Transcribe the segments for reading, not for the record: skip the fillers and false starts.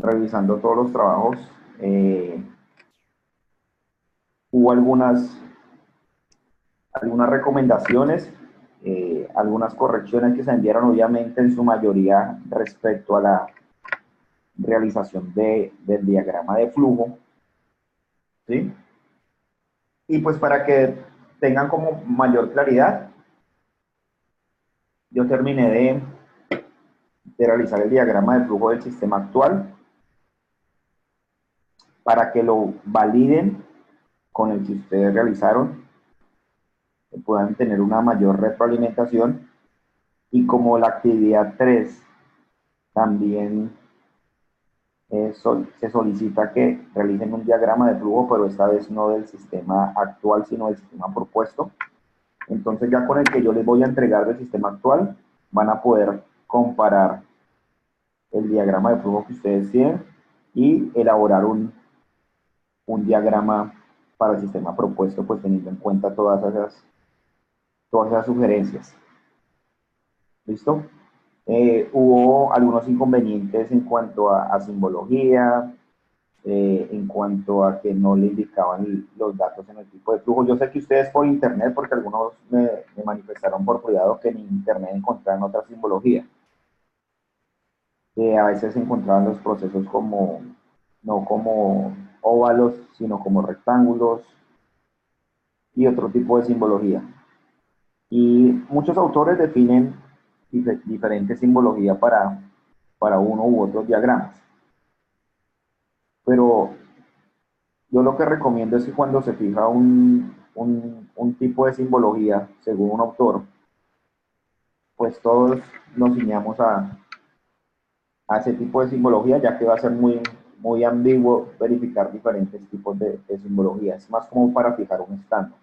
revisando todos los trabajos, hubo algunas recomendaciones, algunas correcciones que se enviaron obviamente en su mayoría respecto a la realización del diagrama de flujo, ¿sí? Y pues para que tengan como mayor claridad, yo terminé de realizar el diagrama de flujo del sistema actual para que lo validen con el que ustedes realizaron, que puedan tener una mayor retroalimentación. Y como la actividad 3 también se solicita que realicen un diagrama de flujo, pero esta vez no del sistema actual, sino del sistema propuesto. Entonces ya con el que yo les voy a entregar del sistema actual, van a poder comparar el diagrama de flujo que ustedes tienen y elaborar un diagrama para el sistema propuesto, pues teniendo en cuenta todas esas sugerencias. ¿Listo? Hubo algunos inconvenientes en cuanto a simbología, en cuanto a que no le indicaban los datos en el tipo de flujo. Yo sé que ustedes por internet, porque algunos me manifestaron por privado que en internet encontraron otra simbología. A veces encontraban los procesos no como óvalos, sino como rectángulos y otro tipo de simbología. Y muchos autores definen diferentes simbologías para uno u otros diagramas. Pero yo lo que recomiendo es que cuando se fija un tipo de simbología, según un autor, pues todos nos ciñamos a ese tipo de simbología, ya que va a ser muy ambiguo verificar diferentes tipos de simbologías, más como para fijar un estándar.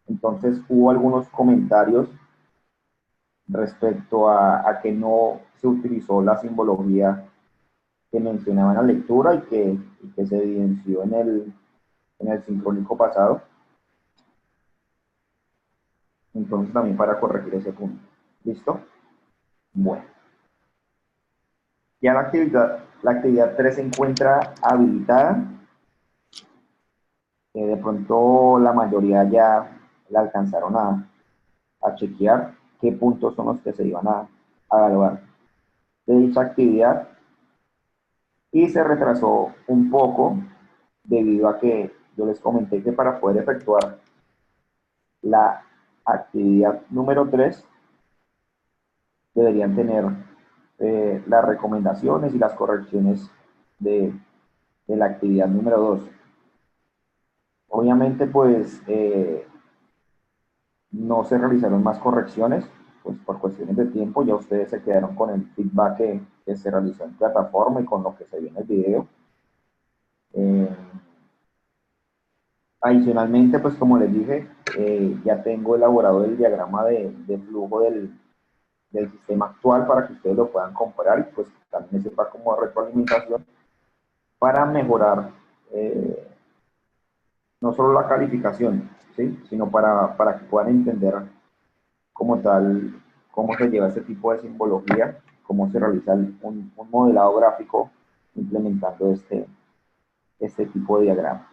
Entonces hubo algunos comentarios respecto a que no se utilizó la simbología que mencionaba en la lectura y que se evidenció en el sincrónico pasado. Entonces también para corregir ese punto. ¿Listo? Bueno. Ya la actividad 3 se encuentra habilitada. De pronto la mayoría ya la alcanzaron a chequear qué puntos son los que se iban a evaluar de dicha actividad, y se retrasó un poco debido a que yo les comenté que para poder efectuar la actividad número 3 deberían tener las recomendaciones y las correcciones de la actividad número 2. Obviamente, pues no se realizaron más correcciones, pues por cuestiones de tiempo. Ya ustedes se quedaron con el feedback que se realizó en plataforma y con lo que se vio en el video. Adicionalmente, pues como les dije, ya tengo elaborado el diagrama de flujo del sistema actual para que ustedes lo puedan comparar y pues también sepa como retroalimentación para mejorar no solo la calificación, ¿sí? Sino para que puedan entender como tal cómo se lleva este tipo de simbología, cómo se realiza un modelado gráfico implementando este tipo de diagrama.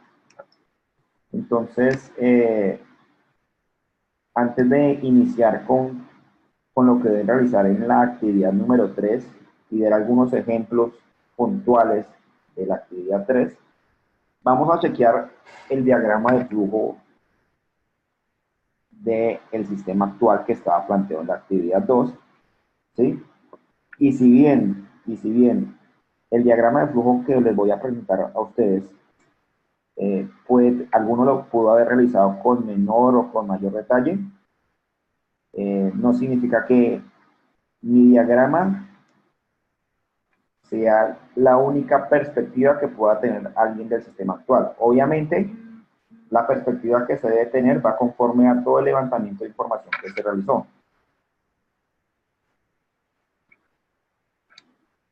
Entonces, antes de iniciar con lo que deben realizar en la actividad número 3 y ver algunos ejemplos puntuales de la actividad 3, vamos a chequear el diagrama de flujo del sistema actual que estaba planteado en la actividad 2, ¿sí? Y si bien el diagrama de flujo que les voy a presentar a ustedes, alguno lo pudo haber realizado con menor o con mayor detalle, no significa que mi diagrama sea la única perspectiva que pueda tener alguien del sistema actual. Obviamente, la perspectiva que se debe tener va conforme a todo el levantamiento de información que se realizó.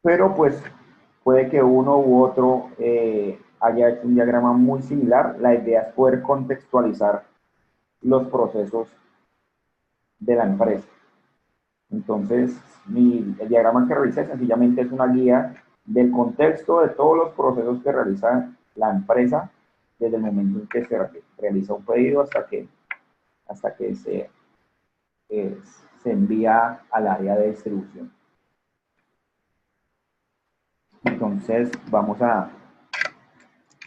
Pero pues puede que uno u otro haya hecho un diagrama muy similar. La idea es poder contextualizar los procesos de la empresa. Entonces, el diagrama que realicé sencillamente es una guía del contexto de todos los procesos que realiza la empresa desde el momento en que se realiza un pedido hasta que se envía al área de distribución. Entonces,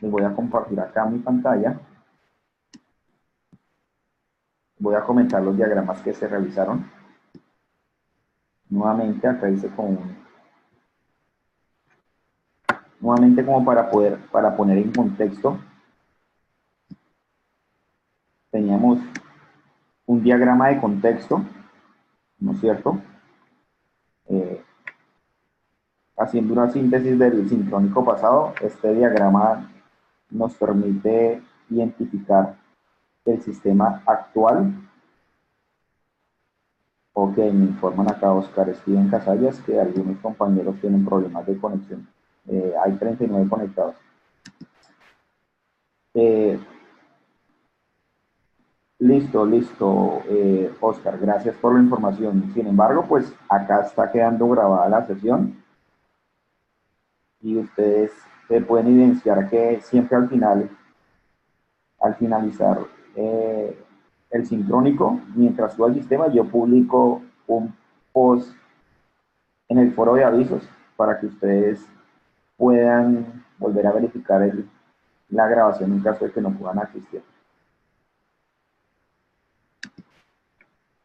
les voy a compartir acá mi pantalla. Voy a comentar los diagramas que se realizaron. Nuevamente, acá hice nuevamente como para poner en contexto. Teníamos un diagrama de contexto, ¿no es cierto? Haciendo una síntesis del sincrónico pasado, este diagrama nos permite identificar el sistema actual. Ok, me informan acá Oscar Steven Casallas que algunos compañeros tienen problemas de conexión. Hay 39 conectados. Listo, Oscar, gracias por la información. Sin embargo, pues acá está quedando grabada la sesión y ustedes pueden evidenciar que siempre al finalizar el sincrónico, mientras suba el sistema, yo publico un post en el foro de avisos para que ustedes puedan volver a verificar la grabación en caso de que no puedan asistir.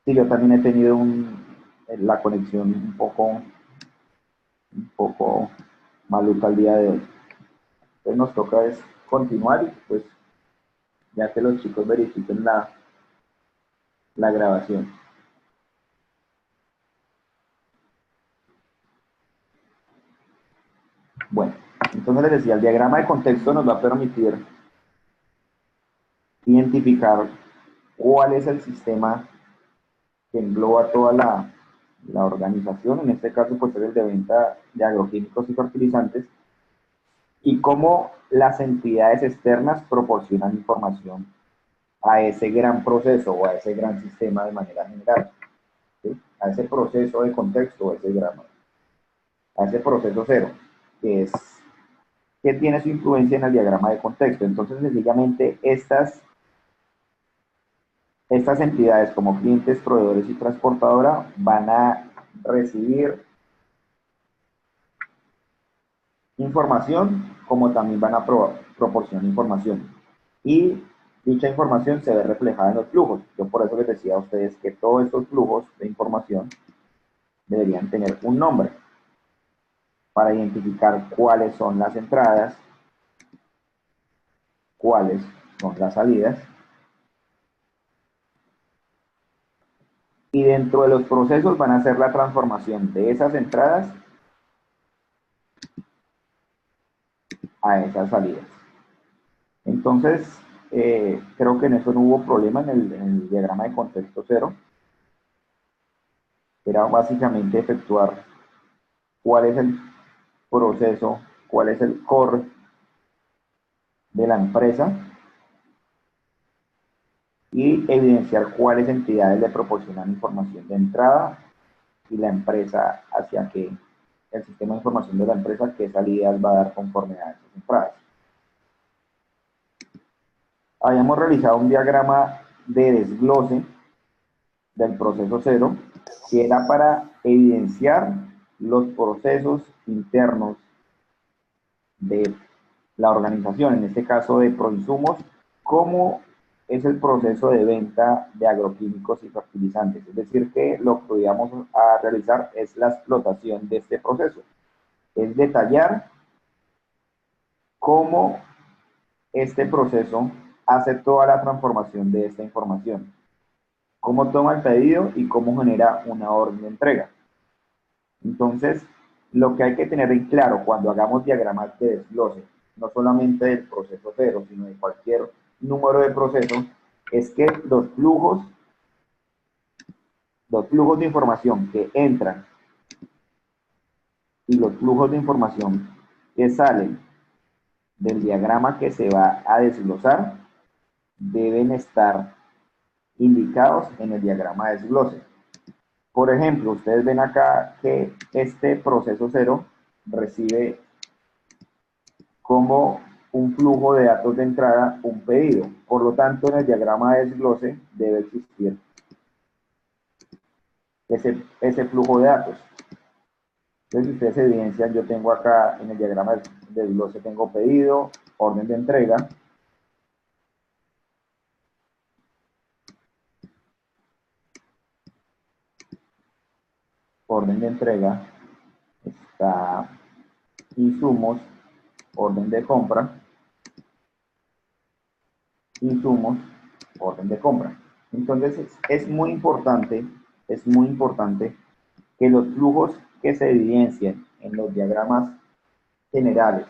Sí, yo también he tenido la conexión un poco maluca el día de hoy. Entonces nos toca continuar y pues ya que los chicos verifiquen la grabación. Bueno, entonces les decía, el diagrama de contexto nos va a permitir identificar cuál es el sistema que engloba toda la organización, en este caso pues es el de venta de agroquímicos y fertilizantes, y cómo las entidades externas proporcionan información a ese gran proceso o a ese gran sistema de manera general, ¿sí? A ese proceso de contexto, a ese proceso cero, que tiene su influencia en el diagrama de contexto. Entonces, sencillamente, estas entidades como clientes, proveedores y transportadora van a recibir información, como también van a proporcionar información. Y dicha información se ve reflejada en los flujos. Yo por eso les decía a ustedes que todos estos flujos de información deberían tener un nombre para identificar cuáles son las entradas, cuáles son las salidas, y dentro de los procesos van a hacer la transformación de esas entradas a esas salidas. Entonces, creo que en eso no hubo problema en el diagrama de contexto cero. Era básicamente efectuar cuál es el proceso, cuál es el core de la empresa y evidenciar cuáles entidades le proporcionan información de entrada y la empresa hacia qué, el sistema de información de la empresa, qué salidas va a dar conforme a esas entradas. Habíamos realizado un diagrama de desglose del proceso cero, que era para evidenciar los procesos internos de la organización, en este caso de Proinsumos, cómo es el proceso de venta de agroquímicos y fertilizantes. Es decir, que lo que íbamos a realizar es la explotación de este proceso. Es detallar cómo este proceso hace toda la transformación de esta información, cómo toma el pedido y cómo genera una orden de entrega. Entonces, lo que hay que tener en claro cuando hagamos diagramas de desglose, no solamente del proceso cero, sino de cualquier número de procesos, es que los flujos de información que entran y los flujos de información que salen del diagrama que se va a desglosar deben estar indicados en el diagrama de desglose. Por ejemplo, ustedes ven acá que este proceso cero recibe como un flujo de datos de entrada, un pedido. Por lo tanto, en el diagrama de desglose debe existir ese flujo de datos. Entonces, si ustedes evidencian, yo tengo acá en el diagrama de desglose, tengo pedido, orden de entrega. Orden de entrega, está insumos, orden de compra, insumos, orden de compra. Entonces, es muy importante que los flujos que se evidencien en los diagramas generales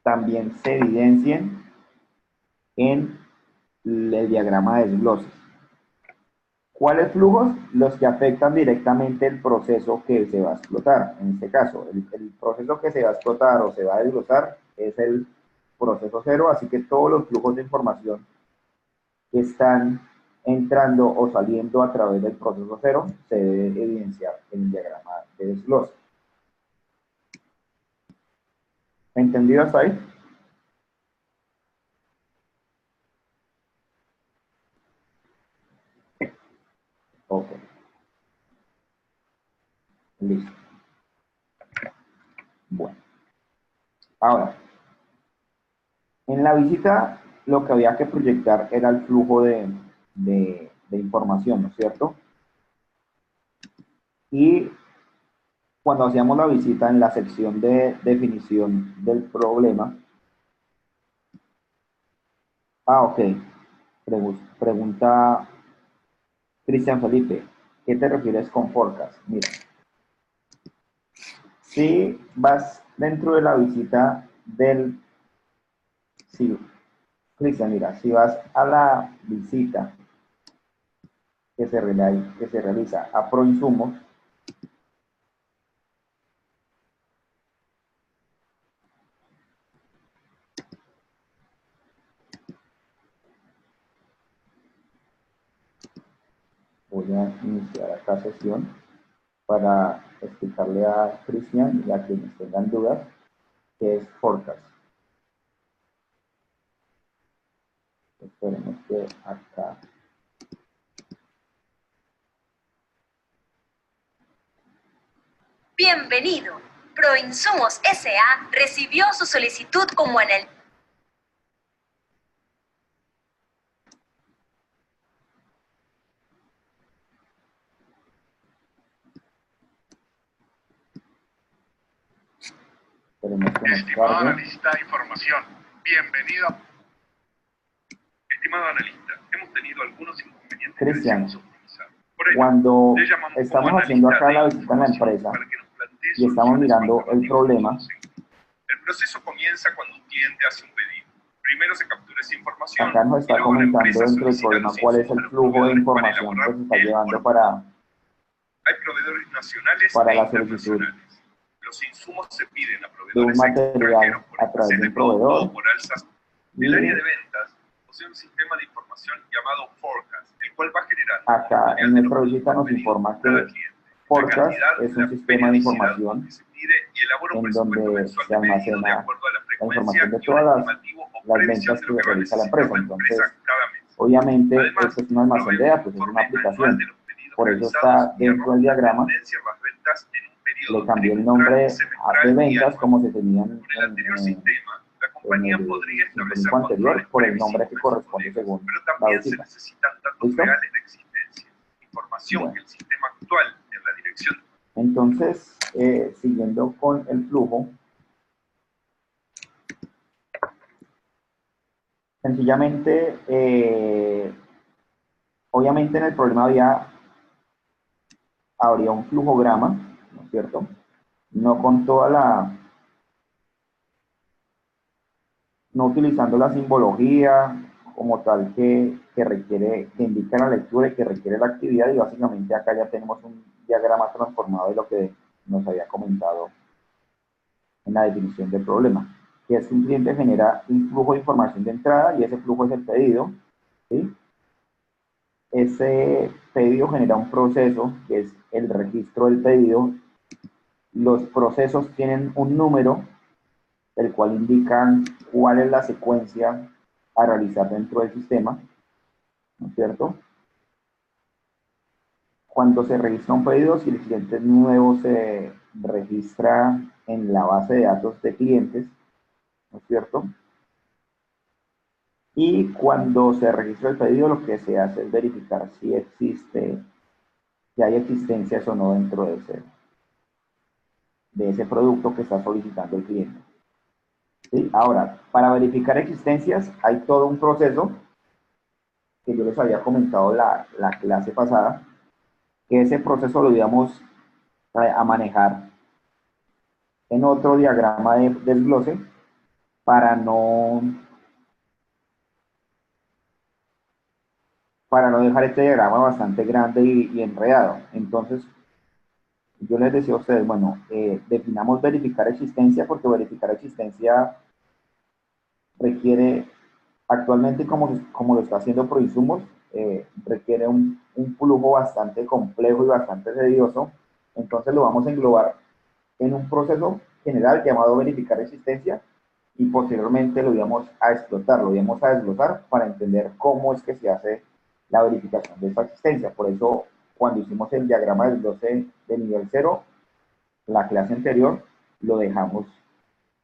también se evidencien en el diagrama de desglose. ¿Cuáles flujos? Los que afectan directamente el proceso que se va a explotar. En este caso, el proceso que se va a explotar o se va a desglosar es el proceso cero, así que todos los flujos de información que están entrando o saliendo a través del proceso cero se debe evidenciar en el diagrama de desglose. ¿Entendido hasta ahí? Ok. Listo. Bueno. Ahora, en la visita lo que había que proyectar era el flujo de información, ¿no es cierto? Y cuando hacíamos la visita en la sección de definición del problema, ok, pregunta Cristian Felipe, ¿qué te refieres con forecast? Mira, si vas dentro de la visita sí, Cristian, mira, si vas a la visita que se realiza a Proinsumos, voy a iniciar acá sesión para explicarle a Cristian y a quienes tengan dudas qué es forecast. Esperemos que acá. Bienvenido. Proinsumos S.A. recibió su solicitud como analista. Estimado analista de información, bienvenido. Estimado analista, hemos tenido algunos inconvenientes. Cristian, cuando estamos haciendo acá la visita en la empresa y estamos mirando el problema, el proceso comienza cuando un cliente hace un pedido. Primero se captura esa información. Acá nos está comentando dentro del problema cuál es el flujo de información que se está llevando para proveedores nacionales la solicitud los insumos se piden a de proveedores un material a través de un proveedor. Por alzas. El área de ventas posee un sistema de información llamado Forecast, el cual va generando. Acá en nuestra visita nos informa que Forecast es un sistema de información en donde se almacena la información de todas las ventas que realiza la empresa. Entonces, obviamente, esto es un almacén de datos, es una aplicación. Por eso está dentro del diagrama. Le cambié el nombre a de ventas como se tenía en el grupo anterior por el nombre que corresponde según la visita. ¿Listo? Información que el sistema actual en la dirección. Entonces, siguiendo con el flujo, sencillamente, obviamente en el problema habría un flujograma, ¿no es cierto? No con no utilizando la simbología como tal que indica la lectura y que requiere la actividad, y básicamente acá ya tenemos un diagrama transformado de lo que nos había comentado en la definición del problema, que es que un cliente genera un flujo de información de entrada y ese flujo es el pedido, ¿sí? Ese pedido genera un proceso que es el registro del pedido. Los procesos tienen un número el cual indica cuál es la secuencia a realizar dentro del sistema, ¿no es cierto? Cuando se registra un pedido, si el cliente nuevo se registra en la base de datos de clientes, ¿no es cierto? Y cuando se registra el pedido, lo que se hace es verificar si existe, si hay existencias o no dentro de ese producto que está solicitando el cliente. ¿Sí? Ahora, para verificar existencias hay todo un proceso que yo les había comentado la clase pasada, que ese proceso lo íbamos a manejar en otro diagrama de desglose para no dejar este diagrama bastante grande y enredado. Entonces, yo les decía a ustedes, bueno, definamos verificar existencia, porque verificar existencia requiere, actualmente como lo está haciendo Proinsumos, requiere un flujo bastante complejo y bastante tedioso. Entonces lo vamos a englobar en un proceso general llamado verificar existencia, y posteriormente lo íbamos a explotar, lo íbamos a desglosar para entender cómo es que se hace la verificación de esta existencia. Por eso, cuando hicimos el diagrama del desglose de nivel 0, la clase anterior, lo dejamos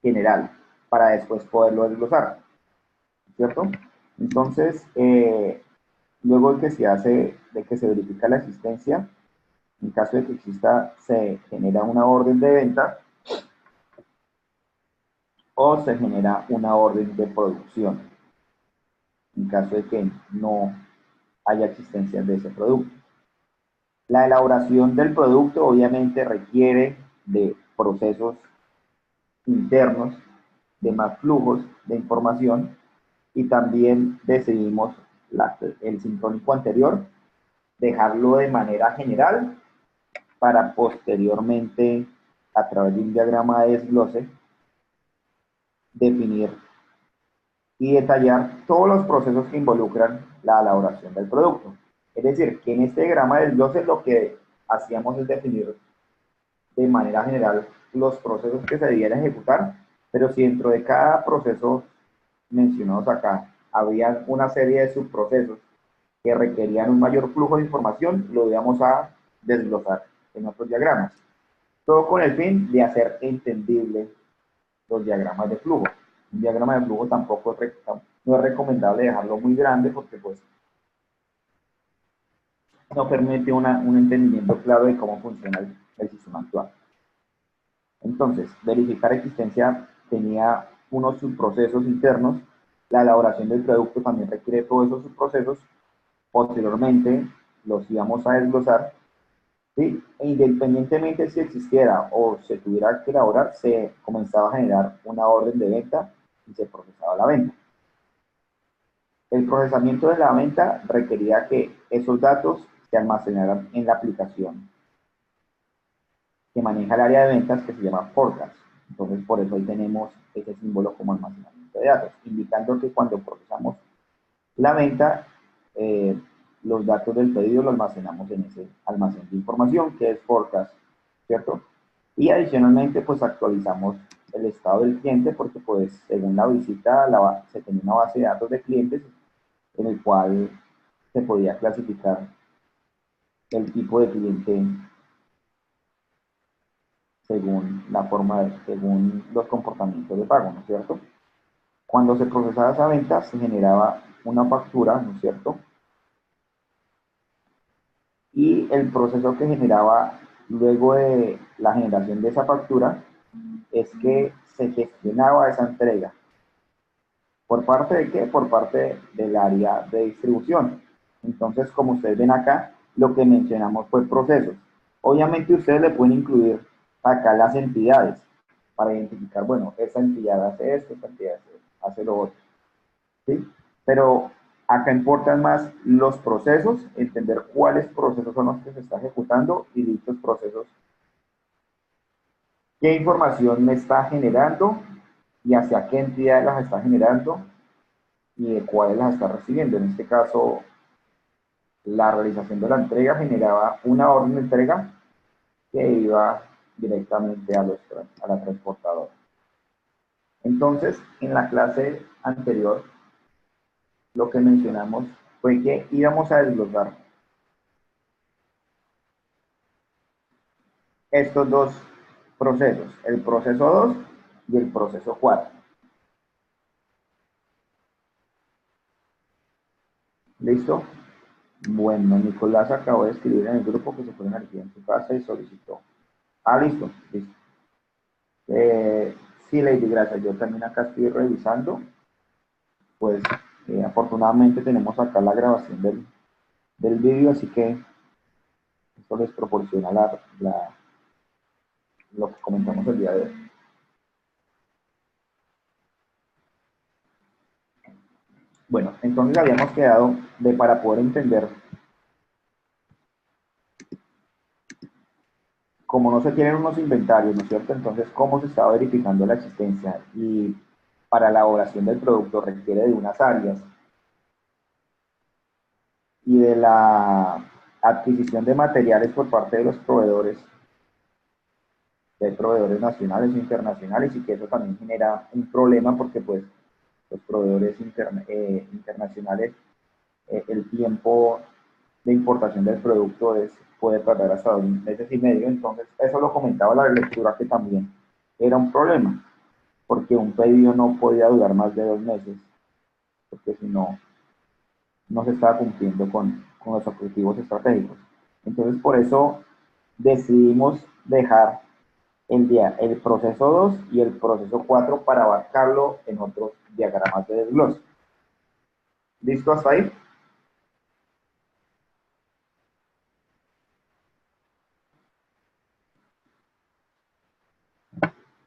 general para después poderlo desglosar, ¿cierto? Entonces, luego de que se verifica la existencia, en caso de que exista, se genera una orden de venta o se genera una orden de producción, en caso de que no haya existencia de ese producto. La elaboración del producto obviamente requiere de procesos internos, de más flujos de información, y también decidimos el sincrónico anterior dejarlo de manera general para posteriormente, a través de un diagrama de desglose, definir y detallar todos los procesos que involucran la elaboración del producto. Es decir, que en este diagrama de desglose lo que hacíamos es definir de manera general los procesos que se debían ejecutar, pero si dentro de cada proceso mencionados acá había una serie de subprocesos que requerían un mayor flujo de información, lo íbamos a desglosar en otros diagramas. Todo con el fin de hacer entendible los diagramas de flujo. Un diagrama de flujo tampoco no es recomendable dejarlo muy grande, porque pues no permite un entendimiento claro de cómo funciona el sistema actual. Entonces, verificar existencia tenía unos subprocesos internos. La elaboración del producto también requiere todos esos subprocesos. Posteriormente los íbamos a desglosar, ¿sí? E independientemente si existiera o se tuviera que elaborar, se comenzaba a generar una orden de venta y se procesaba la venta. El procesamiento de la venta requería que esos datos se almacenaran en la aplicación que maneja el área de ventas, que se llama forecast. Entonces, por eso ahí tenemos ese símbolo como almacenamiento de datos, indicando que cuando procesamos la venta, los datos del pedido los almacenamos en ese almacén de información que es forecast, ¿cierto? Y adicionalmente, pues actualizamos el estado del cliente, porque pues según la visita se tenía una base de datos de clientes en el cual se podía clasificar el tipo de cliente según según los comportamientos de pago, ¿no es cierto? Cuando se procesaba esa venta, se generaba una factura, ¿no es cierto? Y el proceso que generaba luego de la generación de esa factura es que se gestionaba esa entrega. ¿Por parte de qué? Por parte del área de distribución. Entonces, como ustedes ven acá, lo que mencionamos fue procesos. Obviamente ustedes le pueden incluir acá las entidades para identificar, bueno, esa entidad hace esto, esta entidad hace lo otro, ¿sí? Pero acá importan más los procesos, entender cuáles procesos son los que se está ejecutando, y dichos procesos, qué información me está generando y hacia qué entidades las está generando y de cuáles las está recibiendo. En este caso, la realización de la entrega generaba una orden de entrega que iba directamente a la transportadora. Entonces, en la clase anterior, lo que mencionamos fue que íbamos a desglosar estos dos procesos, el proceso 2 y el proceso 4. ¿Listo? Bueno, Nicolás acabó de escribir en el grupo que se fue energía en su casa y solicitó. Ah, listo, listo. Sí, Lady, gracias. Yo también acá estoy revisando. Pues afortunadamente tenemos acá la grabación del vídeo, así que esto les proporciona lo que comentamos el día de hoy. Bueno, entonces habíamos quedado de para poder entender, como no se tienen unos inventarios, ¿no es cierto? Entonces, ¿cómo se está verificando la existencia? Y para la elaboración del producto requiere de unas áreas y de la adquisición de materiales por parte de los proveedores, de proveedores nacionales e internacionales, y que eso también genera un problema porque pues los proveedores internacionales, el tiempo de importación del producto puede tardar hasta 2 meses y medio. Entonces eso lo comentaba la lectura, que también era un problema, porque un pedido no podía durar más de 2 meses, porque si no, no se estaba cumpliendo con los objetivos estratégicos. Entonces por eso decidimos dejar el proceso 2 y el proceso 4 para abarcarlo en otros diagramas de desglose. ¿Listo hasta ahí?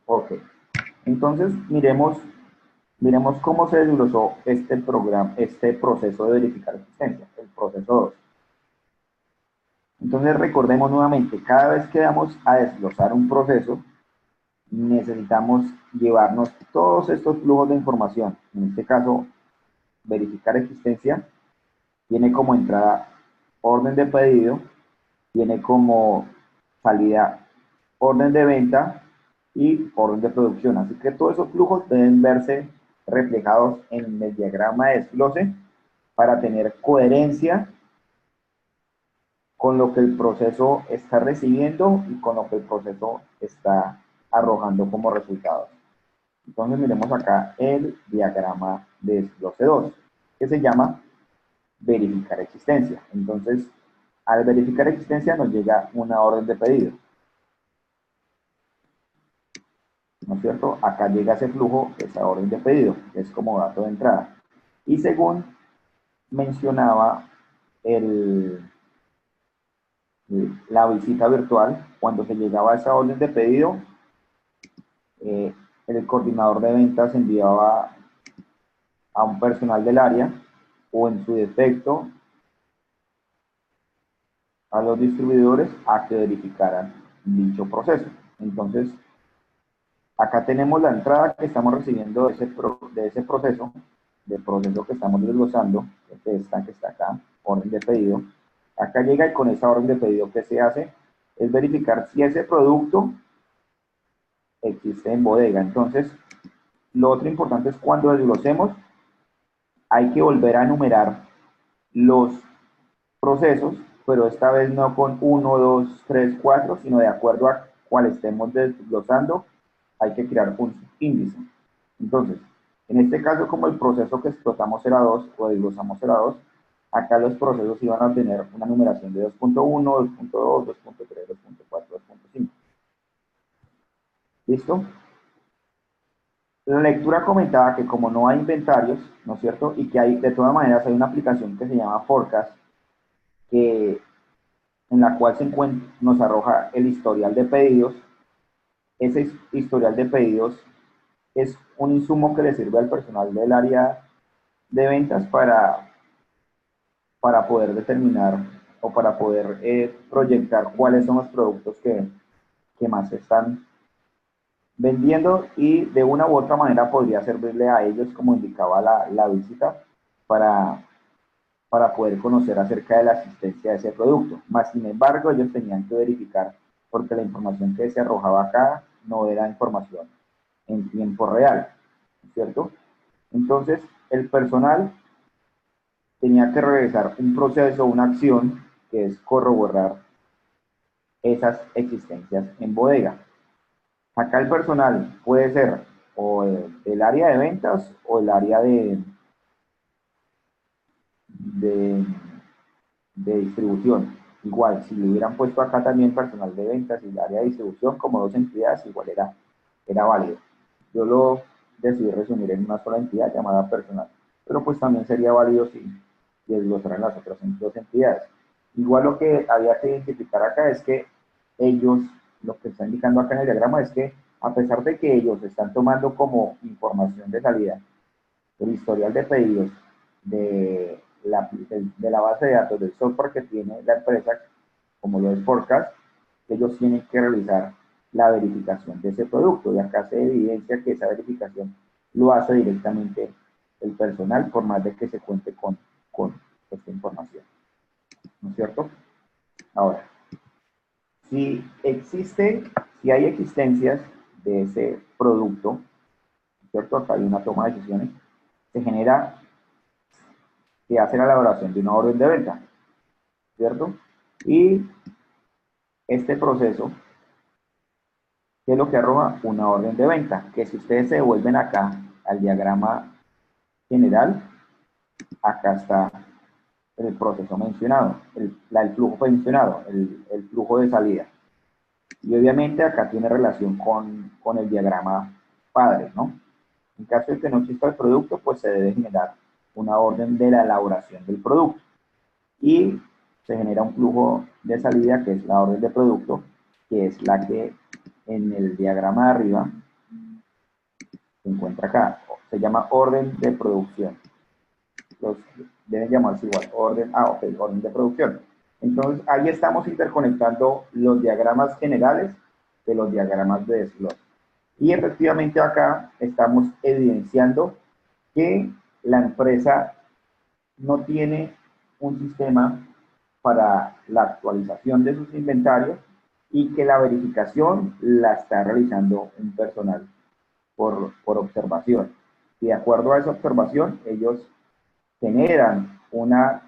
Ok. Entonces, miremos cómo se desglosó este programa, este proceso de verificar existencia, el proceso 2. Entonces, recordemos nuevamente, cada vez que vamos a desglosar un proceso, necesitamos llevarnos todos estos flujos de información. En este caso, verificar existencia tiene como entrada orden de pedido, tiene como salida orden de venta y orden de producción. Así que todos esos flujos deben verse reflejados en el diagrama de desglose para tener coherencia con lo que el proceso está recibiendo y con lo que el proceso está arrojando como resultados. Entonces miremos acá el diagrama de desglose 2, que se llama verificar existencia. Entonces, al verificar existencia nos llega una orden de pedido, ¿no es cierto? Acá llega ese flujo, esa orden de pedido, que es como dato de entrada. Y según mencionaba la visita virtual, cuando se llegaba a esa orden de pedido, el coordinador de ventas enviaba a un personal del área, o en su defecto a los distribuidores, a que verificaran dicho proceso. Entonces, acá tenemos la entrada que estamos recibiendo de ese proceso, del proceso que estamos desglosando, que está acá, orden de pedido. Acá llega, y con esa orden de pedido, que se hace es verificar si ese producto existe en bodega. Entonces, lo otro importante es, cuando desglosemos, hay que volver a enumerar los procesos, pero esta vez no con 1, 2, 3, 4, sino de acuerdo a cuál estemos desglosando, hay que crear un índice. Entonces, en este caso, como el proceso que explotamos era 2 o desglosamos era 2, acá los procesos iban a tener una numeración de 2.1, 2.2, 2.3, 2.4, 2.5. ¿Listo? La lectura comentaba que como no hay inventarios, ¿no es cierto? Y que hay, de todas maneras, hay una aplicación que se llama Forecast, en la cual nos arroja el historial de pedidos. Ese historial de pedidos es un insumo que le sirve al personal del área de ventas para poder determinar, o para poder proyectar cuáles son los productos que más se están vendiendo, y de una u otra manera podría servirle a ellos, como indicaba la visita, para poder conocer acerca de la existencia de ese producto. Más sin embargo, ellos tenían que verificar, porque la información que se arrojaba acá no era información en tiempo real. ¿cierto? Entonces, el personal tenía que realizar un proceso, una acción, que es corroborar esas existencias en bodega. Acá el personal puede ser o el área de ventas o el área de, de distribución. Igual, si le hubieran puesto acá también personal de ventas y el área de distribución como dos entidades, igual era válido. Yo lo decidí resumir en una sola entidad llamada personal, pero pues también sería válido si desglosaran las otras dos entidades. Igual lo que había que identificar acá es que ellos, lo que está indicando acá en el diagrama es que a pesar de que ellos están tomando como información de salida el historial de pedidos de la base de datos del software que tiene la empresa, como lo es Forecast, ellos tienen que realizar la verificación de ese producto. Y acá se evidencia que esa verificación lo hace directamente el personal, por más de que se cuente con esta información. ¿No es cierto? Ahora, si hay existencias de ese producto, ¿cierto? Acá hay una toma de decisiones, se genera, se hace la elaboración de una orden de venta, ¿cierto? Y este proceso, ¿qué es lo que arroja? Una orden de venta, que si ustedes se devuelven acá al diagrama general, acá está el proceso mencionado, el flujo mencionado, el flujo de salida. Y obviamente acá tiene relación con el diagrama padre, ¿no? En caso de que no exista el producto, pues se debe generar una orden de la elaboración del producto. Y se genera un flujo de salida, que es la orden de producto, que es la que en el diagrama de arriba se encuentra acá. Se llama orden de producción. Los deben llamarse igual, orden de producción. Entonces, ahí estamos interconectando los diagramas generales de los diagramas de desglose. Y efectivamente acá estamos evidenciando que la empresa no tiene un sistema para la actualización de sus inventarios y que la verificación la está realizando un personal por observación. Y de acuerdo a esa observación, ellos generan una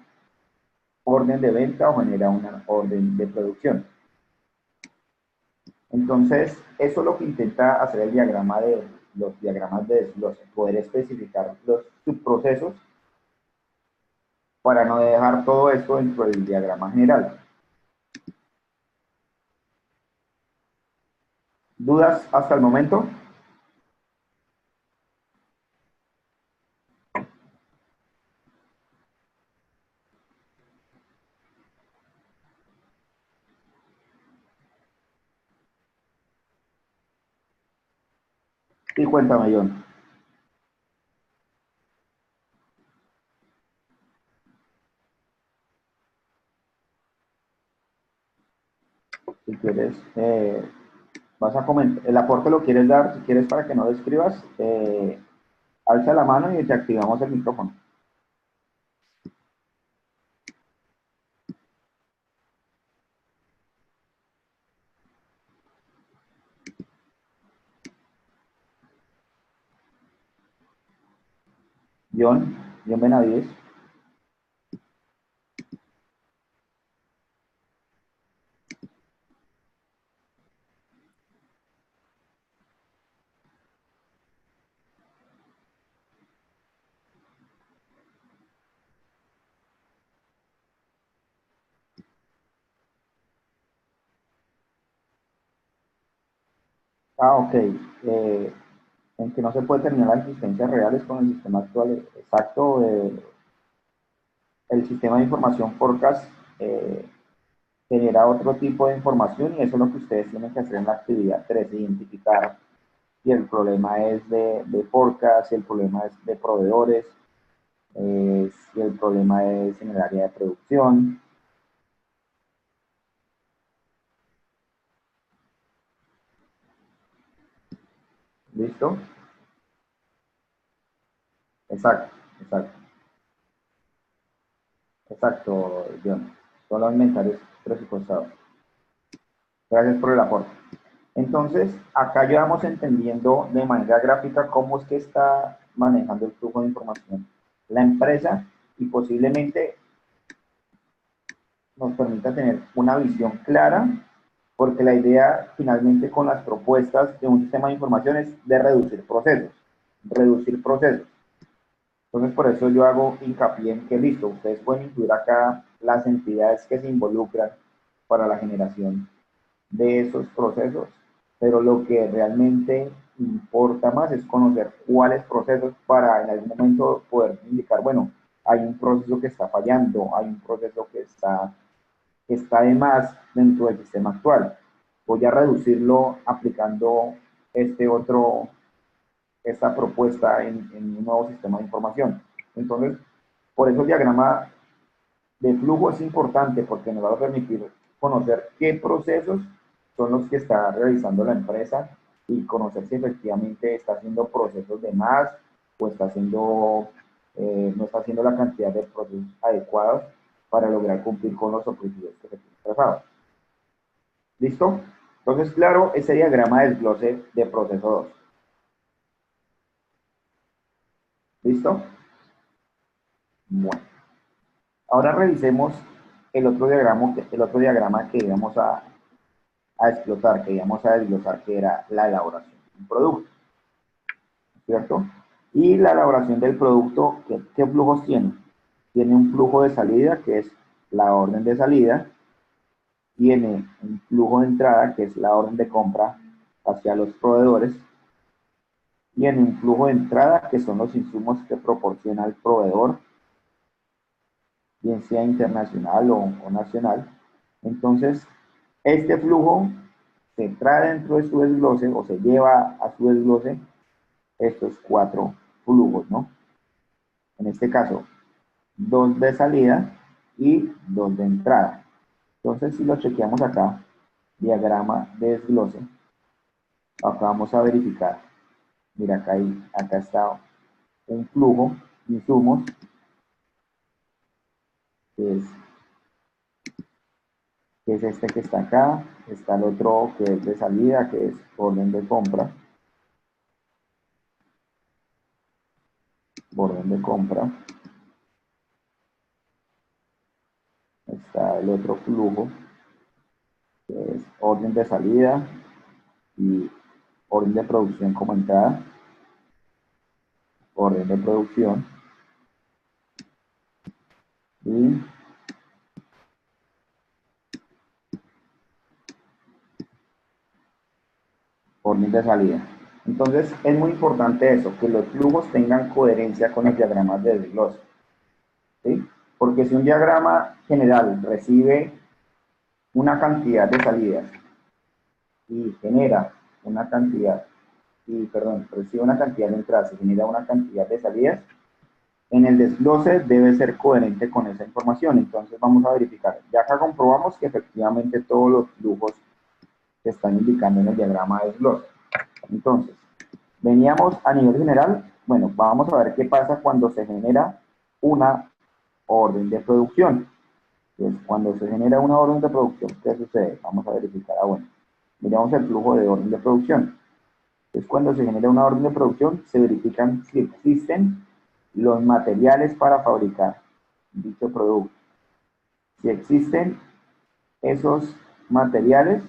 orden de venta o generan una orden de producción. Entonces, eso es lo que intenta hacer el diagrama de los diagramas de desglose, poder especificar los subprocesos para no dejar todo esto dentro del diagrama general. ¿Dudas hasta el momento? Sí, cuéntame, John. Si quieres, vas a comentar, el aporte lo quieres dar, si quieres para que no lo escribas, alza la mano y te activamos el micrófono. John Benavides. Ah, ok. En que no se puede terminar las existencias reales con el sistema actual. Exacto. El sistema de información Forecast genera otro tipo de información y eso es lo que ustedes tienen que hacer en la actividad 3, identificar si el problema es de forecast, si el problema es de proveedores, si el problema es en el área de producción. ¿Listo? Exacto, exacto, exacto, John. Solo inventarios presupuestados. Gracias por el aporte. Entonces, acá ya vamos entendiendo de manera gráfica cómo es que está manejando el flujo de información la empresa y posiblemente nos permita tener una visión clara, porque la idea finalmente con las propuestas de un sistema de información es de reducir procesos, reducir procesos. Entonces, por eso yo hago hincapié en que, listo, ustedes pueden incluir acá las entidades que se involucran para la generación de esos procesos, pero lo que realmente importa más es conocer cuáles procesos para en algún momento poder indicar, bueno, hay un proceso que está fallando, hay un proceso que está de más dentro del sistema actual. Voy a reducirlo aplicando esta propuesta en un nuevo sistema de información. Entonces, por eso el diagrama de flujo es importante porque nos va a permitir conocer qué procesos son los que está realizando la empresa y conocer si efectivamente está haciendo procesos de más o está haciendo, no está haciendo la cantidad de procesos adecuados para lograr cumplir con los objetivos que se tienen trazados. ¿Listo? Entonces, claro, ese diagrama desglose de proceso 2. ¿Listo? Bueno. Ahora revisemos el otro diagrama que íbamos a explotar, que íbamos a desglosar, que era la elaboración de un producto, ¿cierto? Y la elaboración del producto, ¿qué flujos tiene? Tiene un flujo de salida, que es la orden de salida, tiene un flujo de entrada, que es la orden de compra hacia los proveedores, tiene un flujo de entrada, que son los insumos que proporciona el proveedor, bien sea internacional o nacional. Entonces, este flujo se trae dentro de su desglose o se lleva a su desglose estos 4 flujos, ¿no? En este caso, 2 de salida y 2 de entrada. Entonces, si lo chequeamos acá, diagrama de desglose, acá vamos a verificar. Mira, acá está un flujo de insumos, que es este que está acá. Está el otro que es de salida, que es orden de compra. Orden de compra. Está el otro flujo, que es orden de salida y orden de producción como entrada. Orden de producción. Y orden de salida. Entonces, es muy importante eso, que los flujos tengan coherencia con los diagramas de desglose, ¿sí? Porque si un diagrama general recibe una cantidad de salidas y genera una cantidad, recibe una cantidad de entradas y genera una cantidad de salidas, en el desglose debe ser coherente con esa información. Entonces vamos a verificar. Ya acá comprobamos que efectivamente todos los flujos se están indicando en el diagrama de desglose. Entonces, veníamos a nivel general. Bueno, vamos a ver qué pasa cuando se genera una orden de producción. Entonces, cuando se genera una orden de producción, ¿qué sucede? Vamos a verificar. Bueno, miramos el flujo de orden de producción. Entonces, cuando se genera una orden de producción, se verifican si existen los materiales para fabricar dicho producto. Si existen esos materiales,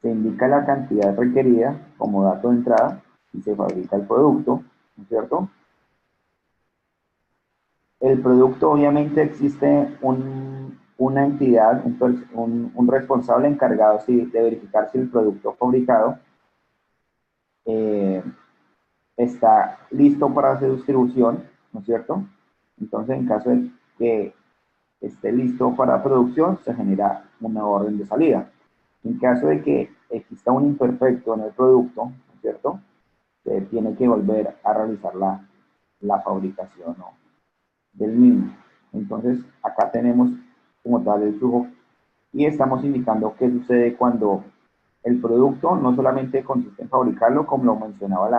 se indica la cantidad requerida como dato de entrada y se fabrica el producto, ¿no es cierto? El producto, obviamente, existe una entidad, un responsable encargado de verificar si el producto fabricado está listo para su distribución, ¿no es cierto? Entonces, en caso de que esté listo para producción, se genera una orden de salida. En caso de que exista un imperfecto en el producto, ¿no es cierto? Se tiene que volver a realizar la fabricación, ¿no?, del mismo. Entonces, acá tenemos como tal el flujo y estamos indicando qué sucede cuando el producto no solamente consiste en fabricarlo, como lo mencionaba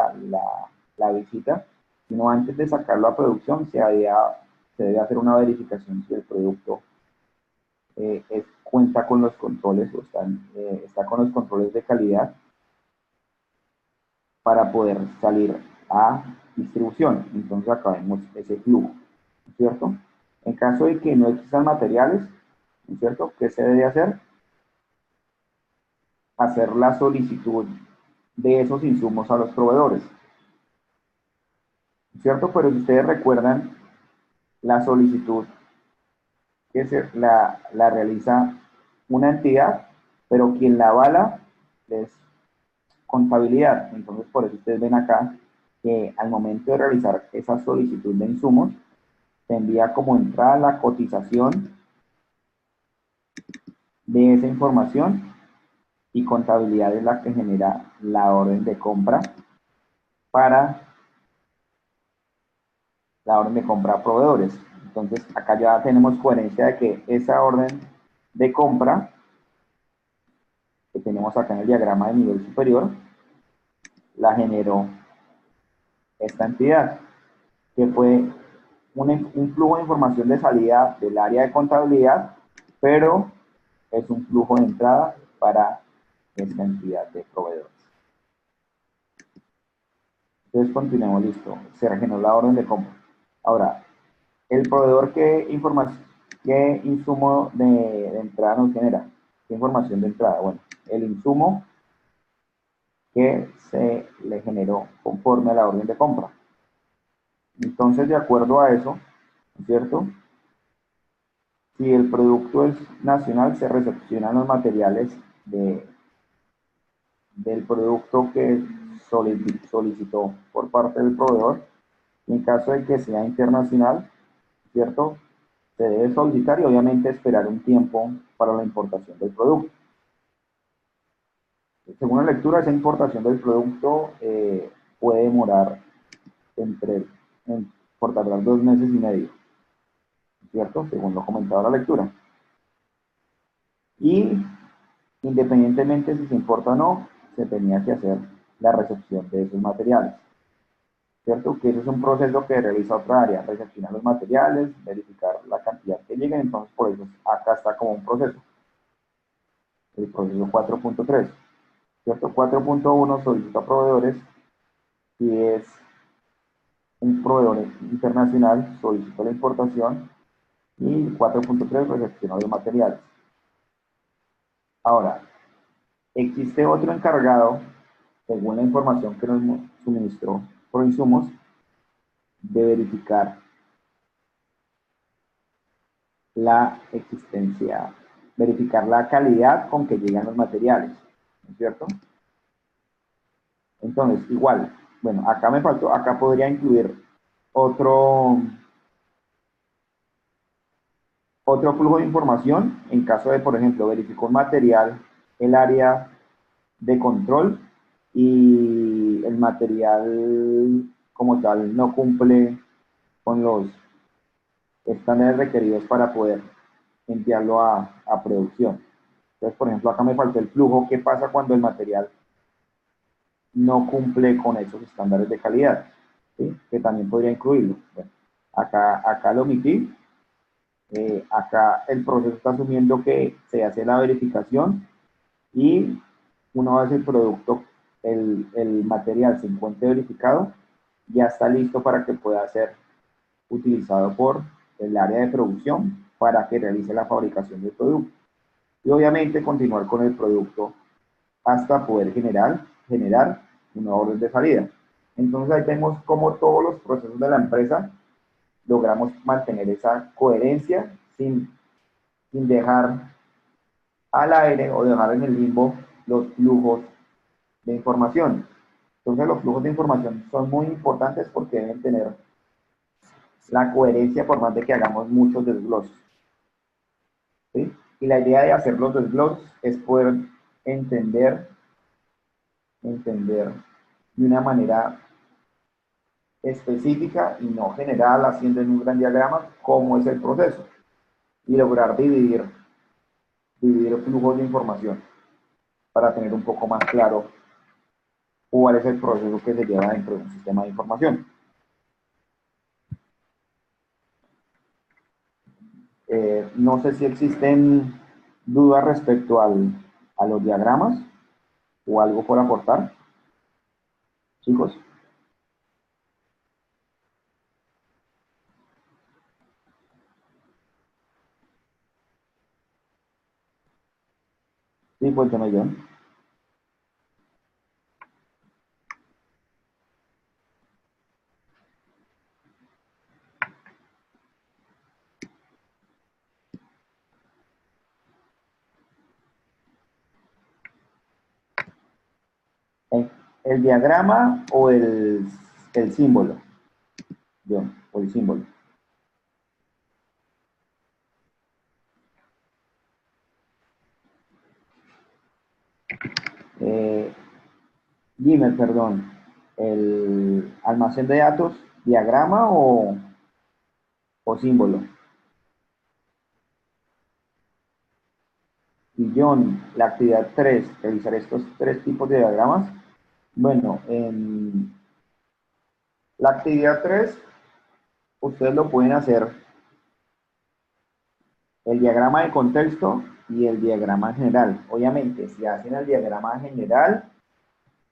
la visita, sino antes de sacarlo a producción se debe hacer una verificación si el producto cuenta con los controles o está con los controles de calidad para poder salir a distribución. Entonces acá vemos ese flujo, ¿no es cierto? En caso de que no existan materiales, ¿no es cierto? ¿Qué se debe hacer? Hacer la solicitud de esos insumos a los proveedores, ¿no es cierto? Pero si ustedes recuerdan, la solicitud que la realiza una entidad, pero quien la avala es contabilidad. Entonces, por eso ustedes ven acá que al momento de realizar esa solicitud de insumos, se envía como entrada la cotización de esa información y contabilidad es la que genera la orden de compra para la orden de compra a proveedores. Entonces, acá ya tenemos coherencia de que esa orden de compra que tenemos acá en el diagrama de nivel superior, la generó esta entidad, que fue un flujo de información de salida del área de contabilidad, pero es un flujo de entrada para esta entidad de proveedores. Entonces continuemos, listo. Se generó la orden de compra. Ahora, el proveedor, ¿qué insumo de entrada nos genera? ¿Qué información de entrada? Bueno, el insumo que se le generó conforme a la orden de compra. Entonces, de acuerdo a eso, ¿no es cierto? Si el producto es nacional, se recepcionan los materiales del producto que solicitó por parte del proveedor. Y en caso de que sea internacional, ¿cierto? Se debe solicitar y obviamente esperar un tiempo para la importación del producto. Según la lectura, esa importación del producto puede demorar por tardar 2 meses y medio, ¿cierto? Según lo comentado la lectura. Y independientemente si se importa o no, se tenía que hacer la recepción de esos materiales, ¿cierto? Que eso es un proceso que realiza otra área, recepcionar los materiales, verificar la cantidad que lleguen, entonces por eso acá está como un proceso, el proceso 4.3, ¿cierto? 4.1 solicita a proveedores, si es un proveedor internacional, solicita la importación, y 4.3 recepciona los materiales. Ahora, existe otro encargado, según la información que nos suministró Proinsumos, de verificar la existencia, verificar la calidad con que llegan los materiales, ¿no es cierto? Entonces, igual, bueno, acá me faltó, acá podría incluir otro flujo de información en caso de, por ejemplo, verificó un material el área de control y el material como tal no cumple con los estándares requeridos para poder enviarlo a producción. Entonces, por ejemplo, acá me faltó el flujo. ¿Qué pasa cuando el material no cumple con esos estándares de calidad? ¿Sí? Que también podría incluirlo. Bueno, acá lo omití. Acá el proceso está asumiendo que se hace la verificación y una vez el producto, el material se encuentre verificado, ya está listo para que pueda ser utilizado por el área de producción para que realice la fabricación del producto. Y obviamente continuar con el producto hasta poder generar una orden de salida. Entonces ahí vemos cómo todos los procesos de la empresa logramos mantener esa coherencia sin dejar al aire o dejar en el limbo los flujos de información. Entonces los flujos de información son muy importantes porque deben tener la coherencia por más de que hagamos muchos desgloses, ¿sí? Y la idea de hacer los desgloses es poder entender de una manera específica y no general, haciendo en un gran diagrama cómo es el proceso y lograr dividir flujos de información para tener un poco más claro cuál es el proceso que se lleva dentro de un sistema de información. No sé si existen dudas respecto a los diagramas o algo por aportar. chicos. Sí, cuéntame, John. ¿El diagrama o el símbolo? John, o el símbolo. Dime, perdón, ¿el almacén de datos, diagrama o símbolo? Y John, la actividad 3, revisar estos tres tipos de diagramas. Bueno, en la actividad 3, ustedes lo pueden hacer el diagrama de contexto y el diagrama general. Obviamente, si hacen el diagrama general,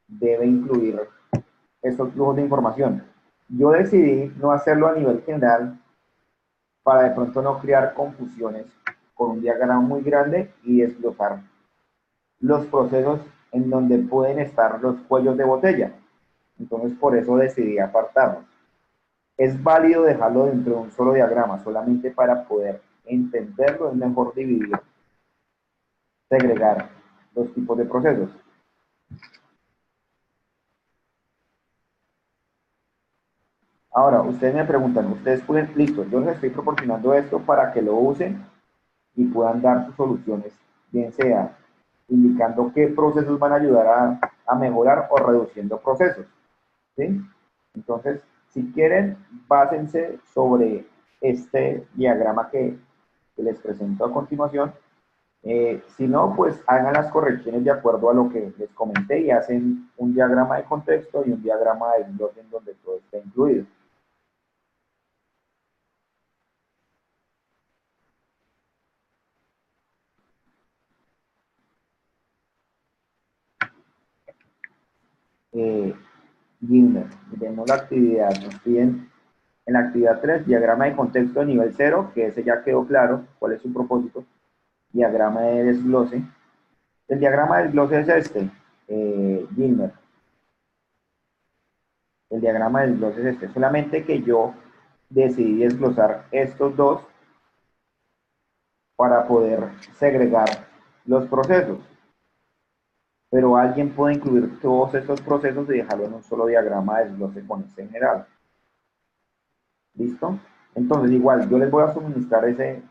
debe incluir estos flujos de información. Yo decidí no hacerlo a nivel general para de pronto no crear confusiones con un diagrama muy grande y desglosar los procesos en donde pueden estar los cuellos de botella. Entonces, por eso decidí apartarlos. Es válido dejarlo dentro de un solo diagrama, solamente para poder entenderlo es mejor dividir, segregar los tipos de procesos. Ahora, ustedes me preguntan, ustedes pueden, listo, yo les estoy proporcionando esto para que lo usen y puedan dar sus soluciones, bien sea indicando qué procesos van a ayudar a mejorar o reduciendo procesos, ¿sí? Entonces, si quieren, básense sobre este diagrama que les presento a continuación. Si no, pues hagan las correcciones de acuerdo a lo que les comenté y hacen un diagrama de contexto y un diagrama de desglose en donde todo está incluido. Gimner, vemos la actividad, nos piden en la actividad 3, diagrama de contexto de nivel 0, que ese ya quedó claro cuál es su propósito, diagrama de desglose. El diagrama de desglose es este, Gilmer. El diagrama de desglose es este, solamente que yo decidí desglosar estos dos para poder segregar los procesos. Pero alguien puede incluir todos estos procesos y dejarlo en un solo diagrama de desglose con este general. ¿Listo? Entonces, igual, yo les voy a suministrar ese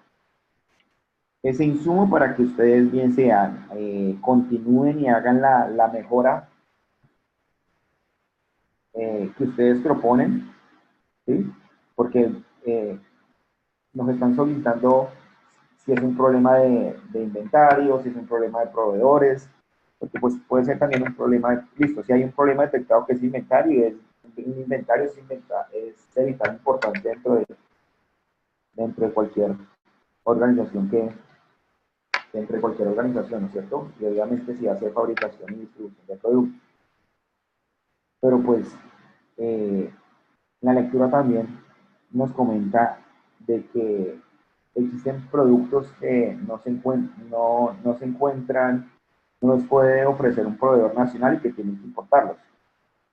insumo para que ustedes bien sean, continúen y hagan la mejora que ustedes proponen, ¿sí? Porque nos están solicitando si es un problema de inventario, si es un problema de proveedores, porque pues puede ser también un problema, listo, si hay un problema detectado que es inventario, un inventario es de vital importancia dentro de cualquier organización entre cualquier organización, ¿no es cierto? Y obviamente si hace fabricación y distribución de productos. Pero pues la lectura también nos comenta de que existen productos que no se encuentran, no los puede ofrecer un proveedor nacional y que tienen que importarlos.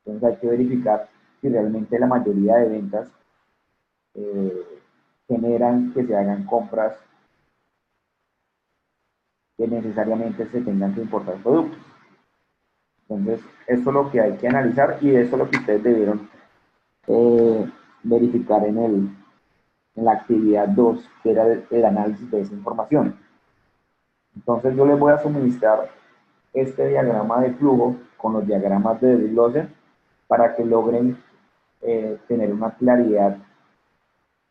Entonces hay que verificar si realmente la mayoría de ventas generan que se hagan compras que necesariamente se tengan que importar productos. Entonces, esto es lo que hay que analizar y eso es lo que ustedes debieron verificar en la actividad 2, que era el análisis de esa información. Entonces, yo les voy a suministrar este diagrama de flujo con los diagramas de desglose para que logren tener una claridad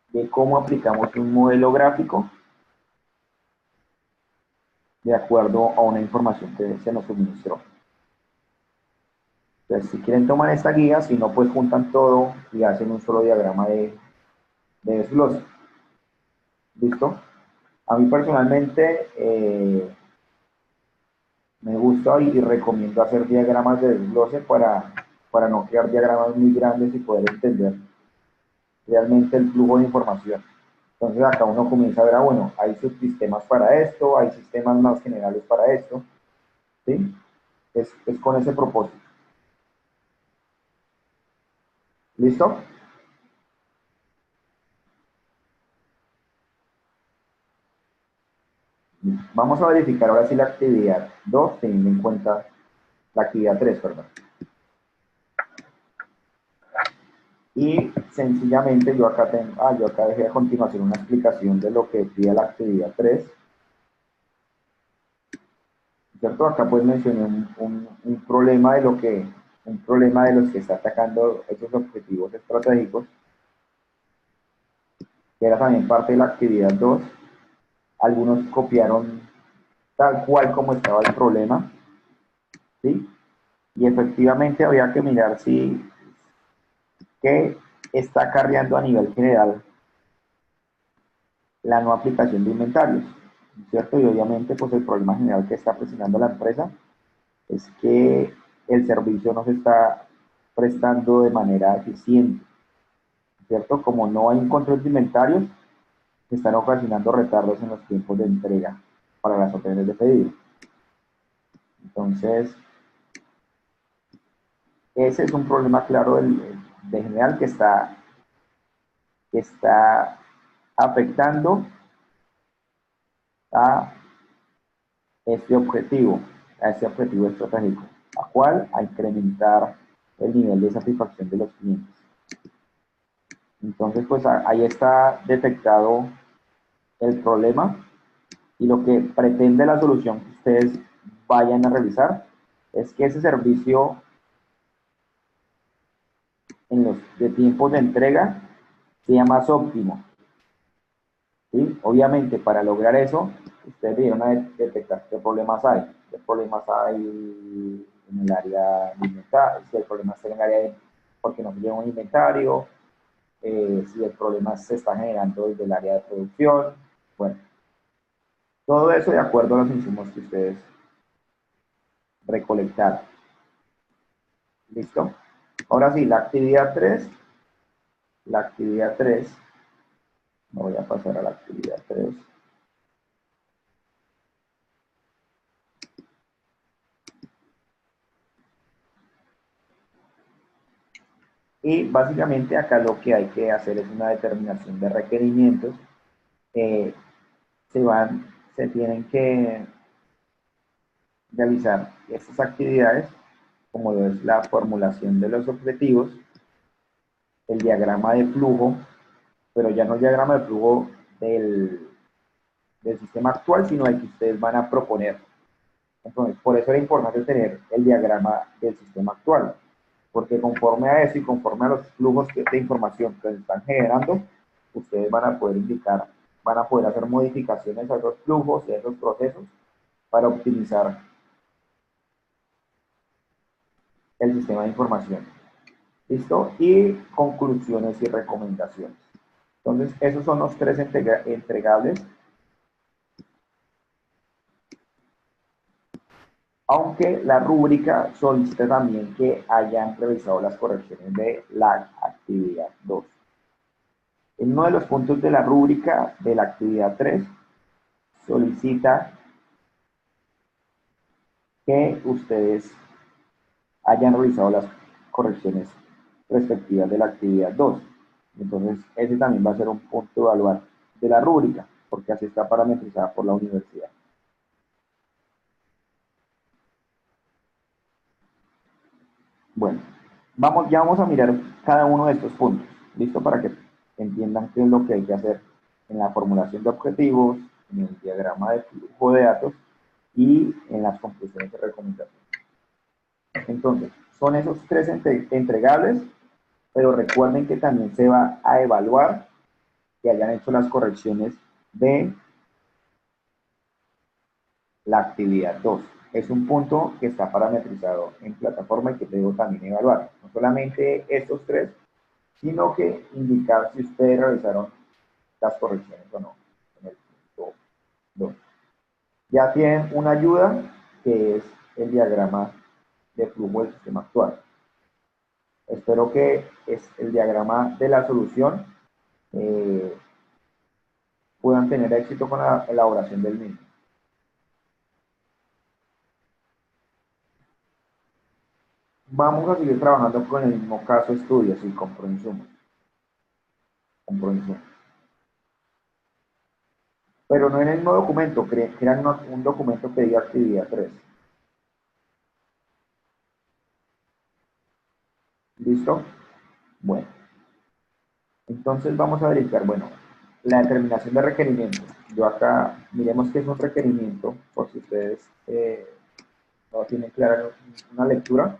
de cómo aplicamos un modelo gráfico de acuerdo a una información que se nos suministró. Entonces, si quieren tomar esta guía, si no, pues juntan todo y hacen un solo diagrama de desglose. ¿Listo? A mí personalmente me gusta y recomiendo hacer diagramas de desglose para para no crear diagramas muy grandes y poder entender realmente el flujo de información. Entonces acá uno comienza a ver, bueno, hay subsistemas para esto, hay sistemas más generales para esto, ¿sí? Es con ese propósito. ¿Listo? Vamos a verificar ahora sí la actividad 2, teniendo en cuenta la actividad 3, perdón. Y sencillamente yo acá dejé a continuación una explicación de lo que pide la actividad 3. ¿Cierto? Acá pues mencioné un problema de los que está atacando esos objetivos estratégicos, que era también parte de la actividad 2. Algunos copiaron tal cual como estaba el problema, ¿sí? Y efectivamente había que mirar si qué está acarreando a nivel general la no aplicación de inventarios, ¿cierto? Y obviamente pues el problema general que está presionando la empresa es que el servicio no se está prestando de manera eficiente, ¿cierto? Como no hay un control de inventarios, se están ocasionando retardos en los tiempos de entrega para las órdenes de pedido. Entonces, ese es un problema claro de general que está afectando a este objetivo, estratégico, ¿a cuál? A incrementar el nivel de satisfacción de los clientes. Entonces, pues ahí está detectado el problema y lo que pretende la solución que ustedes vayan a realizar es que ese servicio en los de tiempos de entrega sea más óptimo. ¿Sí? Obviamente, para lograr eso, ustedes debieron detectar qué problemas hay. ¿Qué problemas hay en el área de inventario? Si el problema está en el área de porque no se lleva un inventario, si el problema se está generando desde el área de producción. Bueno, todo eso de acuerdo a los insumos que ustedes recolectaron. ¿Listo? Ahora sí, la actividad 3. La actividad 3. Me voy a pasar a la actividad 3. Y básicamente acá lo que hay que hacer es una determinación de requerimientos. Se tienen que realizar estas actividades, como es la formulación de los objetivos, el diagrama de flujo, pero ya no el diagrama de flujo del sistema actual, sino el que ustedes van a proponer. Entonces, por eso era importante tener el diagrama del sistema actual, porque conforme a eso y conforme a los flujos de información que se están generando, ustedes van a poder van a poder hacer modificaciones a esos flujos y a esos procesos para optimizar el sistema de información. ¿Listo? Y conclusiones y recomendaciones. Entonces, esos son los 3 entregables. Aunque la rúbrica solicita también que hayan revisado las correcciones de la actividad 2. En uno de los puntos de la rúbrica de la actividad 3 solicita que ustedes hayan revisado las correcciones respectivas de la actividad 2. Entonces, ese también va a ser un punto a evaluar de la rúbrica, porque así está parametrizada por la universidad. Bueno, ya vamos a mirar cada uno de estos puntos, ¿listo? Para que entiendan qué es lo que hay que hacer en la formulación de objetivos, en el diagrama de flujo de datos y en las conclusiones de recomendación. Entonces, son esos 3 entregables, pero recuerden que también se va a evaluar que hayan hecho las correcciones de la actividad 2. Es un punto que está parametrizado en plataforma y que debo también evaluar. No solamente estos 3, sino que indicar si ustedes realizaron las correcciones o no en el punto 2. Ya tienen una ayuda que es el diagrama de flujo del sistema actual. Espero que el diagrama de la solución puedan tener éxito con la elaboración del mismo. Vamos a seguir trabajando con el mismo caso estudio, así con proinsumos. Pero no en el mismo documento, crean un documento que diga actividad 3. ¿Listo? Bueno. Entonces vamos a verificar, bueno, la determinación de requerimientos. Yo acá, miremos qué es un requerimiento, por si ustedes no tienen clara una lectura.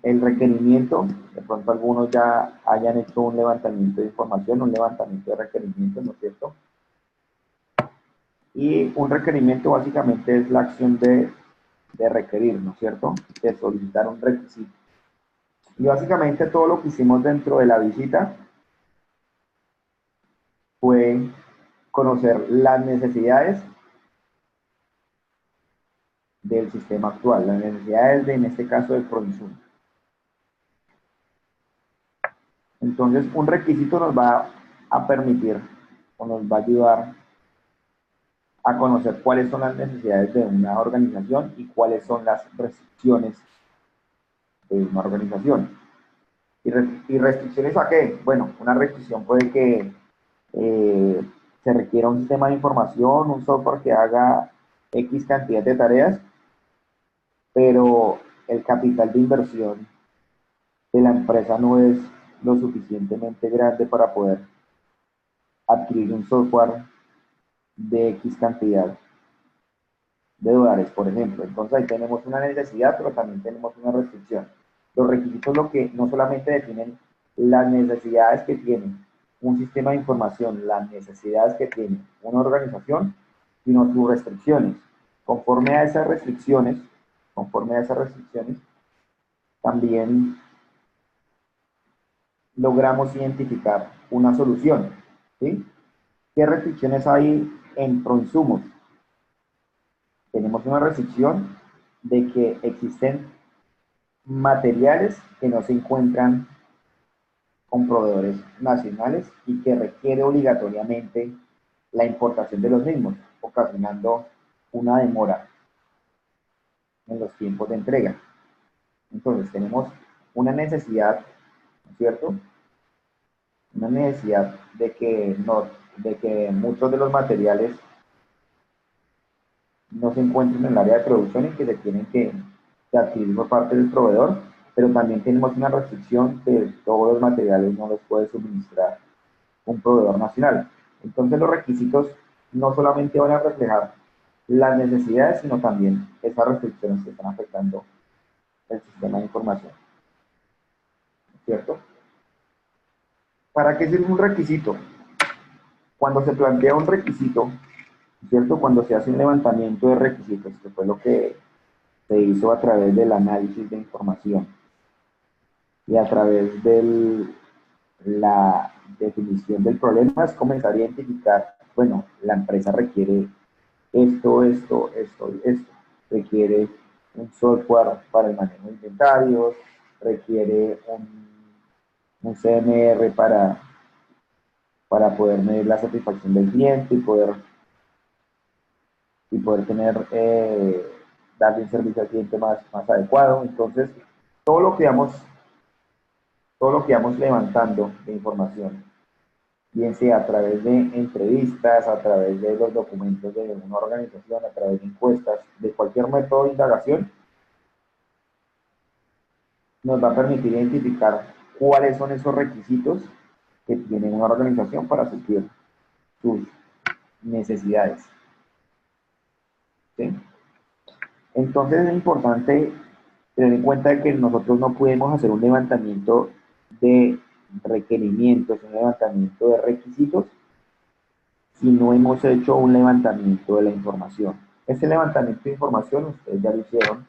El requerimiento, de pronto algunos ya hayan hecho un levantamiento de información, un levantamiento de requerimientos, ¿no es cierto? Y un requerimiento básicamente es la acción de requerir, ¿no es cierto? De solicitar un requisito. Y básicamente todo lo que hicimos dentro de la visita fue conocer las necesidades del sistema actual, las necesidades de, en este caso, del proinsumo. Entonces, un requisito nos va a permitir o nos va a ayudar a conocer cuáles son las necesidades de una organización y cuáles son las restricciones de una organización. ¿Y restricciones a qué? Bueno, una restricción puede que se requiera un sistema de información, un software que haga X cantidad de tareas, pero el capital de inversión de la empresa no es lo suficientemente grande para poder adquirir un software de X cantidad de dólares, por ejemplo. Entonces ahí tenemos una necesidad, pero también tenemos una restricción. Los requisitos lo que no solamente definen las necesidades que tiene un sistema de información, las necesidades que tiene una organización, sino sus restricciones. Conforme a esas restricciones, también logramos identificar una solución, ¿sí? ¿Qué restricciones hay en proinsumos? Tenemos una restricción de que existen materiales que no se encuentran con proveedores nacionales y que requiere obligatoriamente la importación de los mismos, ocasionando una demora en los tiempos de entrega. Entonces tenemos una necesidad, ¿no es cierto? Una necesidad de que muchos de los materiales no se encuentran en el área de producción y que se tienen que adquirir por parte del proveedor, pero también tenemos una restricción que todos los materiales no los puede suministrar un proveedor nacional. Entonces los requisitos no solamente van a reflejar las necesidades, sino también esas restricciones que están afectando el sistema de información. ¿Cierto? ¿Para qué sirve un requisito? Cuando se plantea un requisito, ¿cierto? Cuando se hace un levantamiento de requisitos, que fue lo que se hizo a través del análisis de información y a través de la definición del problema, es comenzar a identificar, bueno, la empresa requiere esto, requiere un software para el manejo de inventarios, requiere un CMR para poder medir la satisfacción del cliente y poder tener, darle un servicio al cliente más adecuado. Entonces, todo lo que vamos levantando de información, bien sea a través de entrevistas, a través de los documentos de una organización, a través de encuestas, de cualquier método de indagación, nos va a permitir identificar cuáles son esos requisitos que tiene una organización para suplir sus necesidades. ¿Sí? Entonces es importante tener en cuenta que nosotros no podemos hacer un levantamiento de requerimientos, un levantamiento de requisitos, si no hemos hecho un levantamiento de la información. Este levantamiento de información ustedes ya lo hicieron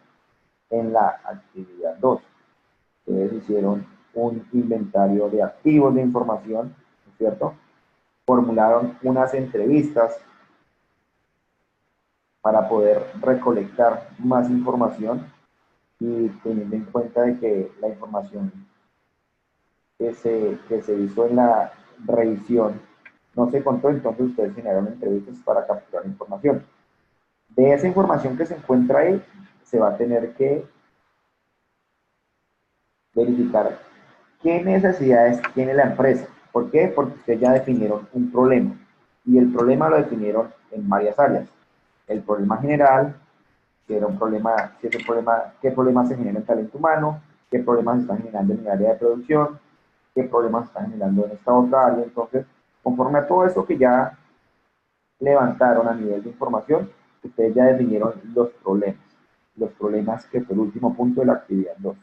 en la actividad 2. Ustedes hicieron un inventario de activos de información, ¿no es cierto? Formularon unas entrevistas para poder recolectar más información y teniendo en cuenta de que la información que se hizo en la revisión no se contó, entonces ustedes generaron entrevistas para capturar información. De esa información que se encuentra ahí, se va a tener que verificar qué necesidades tiene la empresa. ¿Por qué? Porque ustedes ya definieron un problema, y el problema lo definieron en varias áreas. El problema general, si era un problema, si es un problema, qué problemas se generan en talento humano, qué problemas se están generando en el área de producción, qué problemas se están generando en esta otra área. Entonces, conforme a todo eso que ya levantaron a nivel de información, ustedes ya definieron los problemas que fue el último punto de la actividad 2.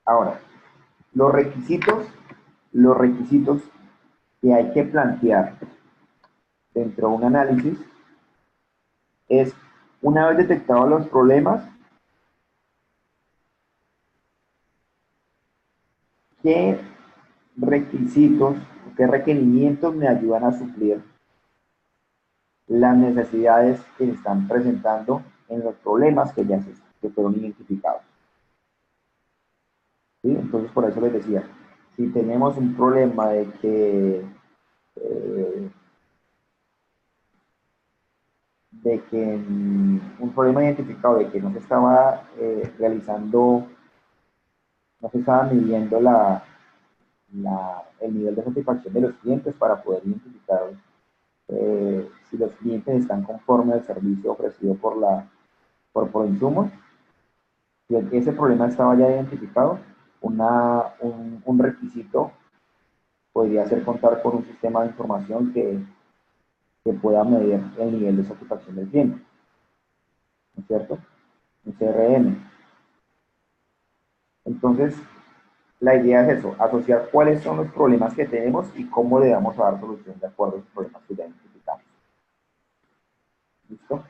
Ahora, los requisitos que hay que plantear dentro de un análisis es, una vez detectados los problemas, qué requisitos, qué requerimientos me ayudan a suplir las necesidades que se están presentando en los problemas que fueron identificados. ¿Sí? Entonces, por eso les decía, si tenemos un problema de que un problema identificado de que no se estaba realizando, no se estaba midiendo el nivel de satisfacción de los clientes para poder identificar si los clientes están conformes al servicio ofrecido por insumos. Si ese problema estaba ya identificado, un requisito podría ser contar con un sistema de información que pueda medir el nivel de satisfacción del cliente, ¿no es cierto? Un CRM. Entonces, la idea es eso, asociar cuáles son los problemas que tenemos y cómo le vamos a dar solución de acuerdo a los problemas que ya identificamos. ¿Listo?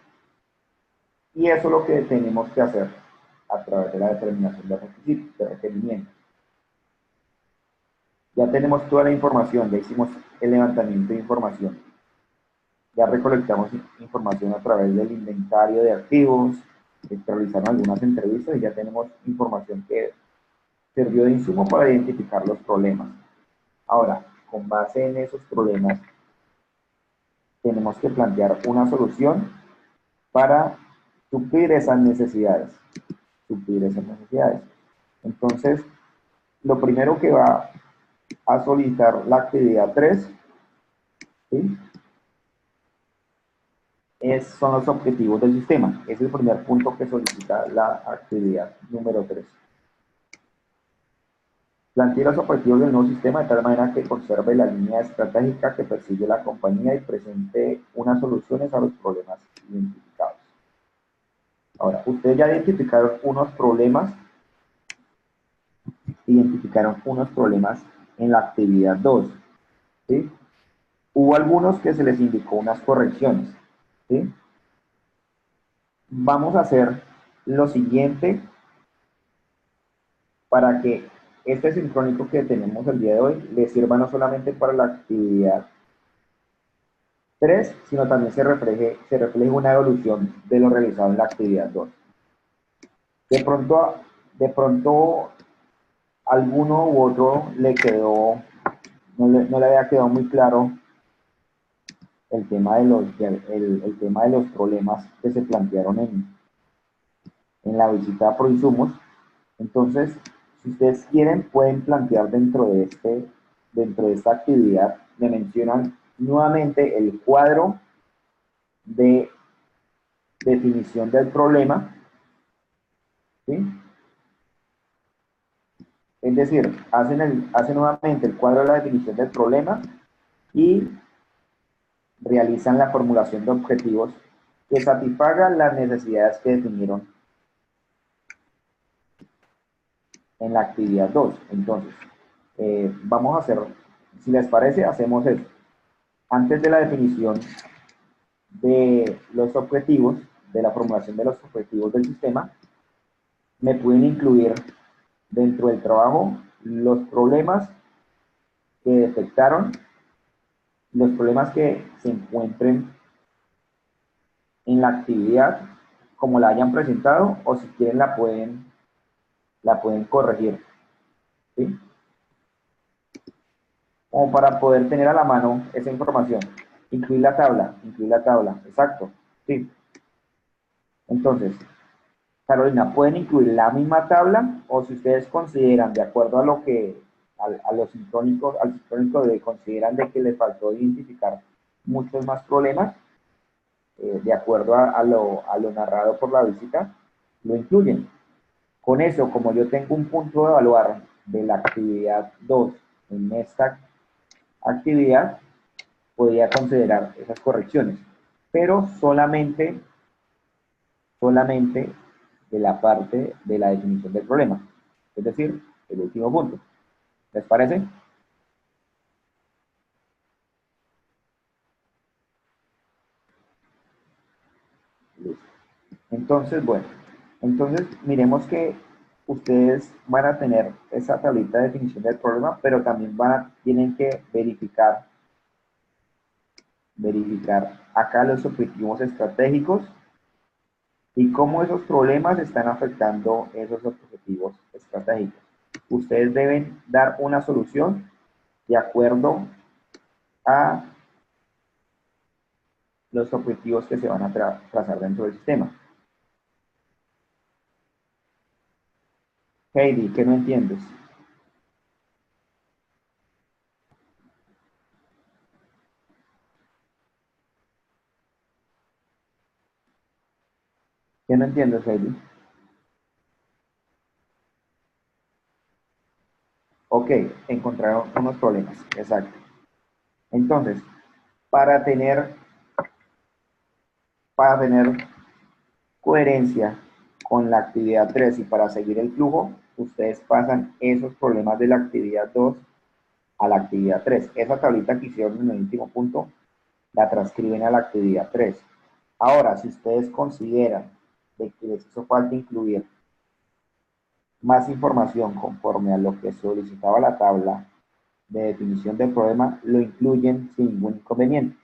Y eso es lo que tenemos que hacer a través de la determinación de requisitos, de requerimientos. Ya tenemos toda la información, ya hicimos el levantamiento de información. Ya recolectamos información a través del inventario de activos, realizaron algunas entrevistas y ya tenemos información que sirvió de insumo para identificar los problemas. Ahora, con base en esos problemas, tenemos que plantear una solución para suplir esas necesidades. Entonces, lo primero que va a solicitar la actividad 3, ¿sí?, son los objetivos del sistema. Es el primer punto que solicita la actividad número 3. Plantee los objetivos del nuevo sistema de tal manera que conserve la línea estratégica que persigue la compañía y presente unas soluciones a los problemas identificados. Ahora, ustedes ya identificaron unos problemas en la actividad 2, ¿sí? Hubo algunos que se les indicó unas correcciones, ¿sí? Vamos a hacer lo siguiente para que este sincrónico que tenemos el día de hoy les sirva no solamente para la actividad 3, sino también se refleje una evolución de lo realizado en la actividad 2. De pronto alguno u otro le quedó, no le había quedado muy claro el tema de los problemas que se plantearon en la visita a Proinsumos. Entonces, si ustedes quieren, pueden plantear dentro de esta actividad, me mencionan nuevamente el cuadro de definición del problema, ¿sí? Es decir, hacen nuevamente el cuadro de la definición del problema y realizan la formulación de objetivos que satisfagan las necesidades que definieron en la actividad 2. Entonces, vamos a hacer, si les parece, hacemos eso. Antes de la definición de los objetivos, de la formulación de los objetivos del sistema, me pueden incluir dentro del trabajo los problemas que detectaron, los problemas que se encuentren en la actividad como la hayan presentado, o si quieren la pueden corregir, ¿sí? Como para poder tener a la mano esa información. Incluir la tabla, exacto, sí. Entonces, Carolina, pueden incluir la misma tabla, o si ustedes consideran, de acuerdo a lo que, a los sincrónicos, al sincrónico consideran de que les faltó identificar muchos más problemas, de acuerdo a lo narrado por la visita, lo incluyen. Con eso, como yo tengo un punto de evaluar de la actividad 2 en esta actividad, podría considerar esas correcciones, pero solamente de la parte de la definición del problema, es decir, el último punto. ¿Les parece? Listo. Entonces, bueno, entonces miremos que ustedes van a tener esa tablita de definición del problema, pero también tienen que verificar acá los objetivos estratégicos y cómo esos problemas están afectando esos objetivos estratégicos. Ustedes deben dar una solución de acuerdo a los objetivos que se van a trazar dentro del sistema. Heidi, ¿qué no entiendes? ¿Qué no entiendes, Heidi? Ok, encontraron unos problemas, exacto. Entonces, para tener coherencia con la actividad 3 y para seguir el flujo, ustedes pasan esos problemas de la actividad 2 a la actividad 3. Esa tablita que hicieron en el último punto, la transcriben a la actividad 3. Ahora, si ustedes consideran de que les hizo falta incluir más información conforme a lo que solicitaba la tabla de definición del problema, lo incluyen sin ningún inconveniente.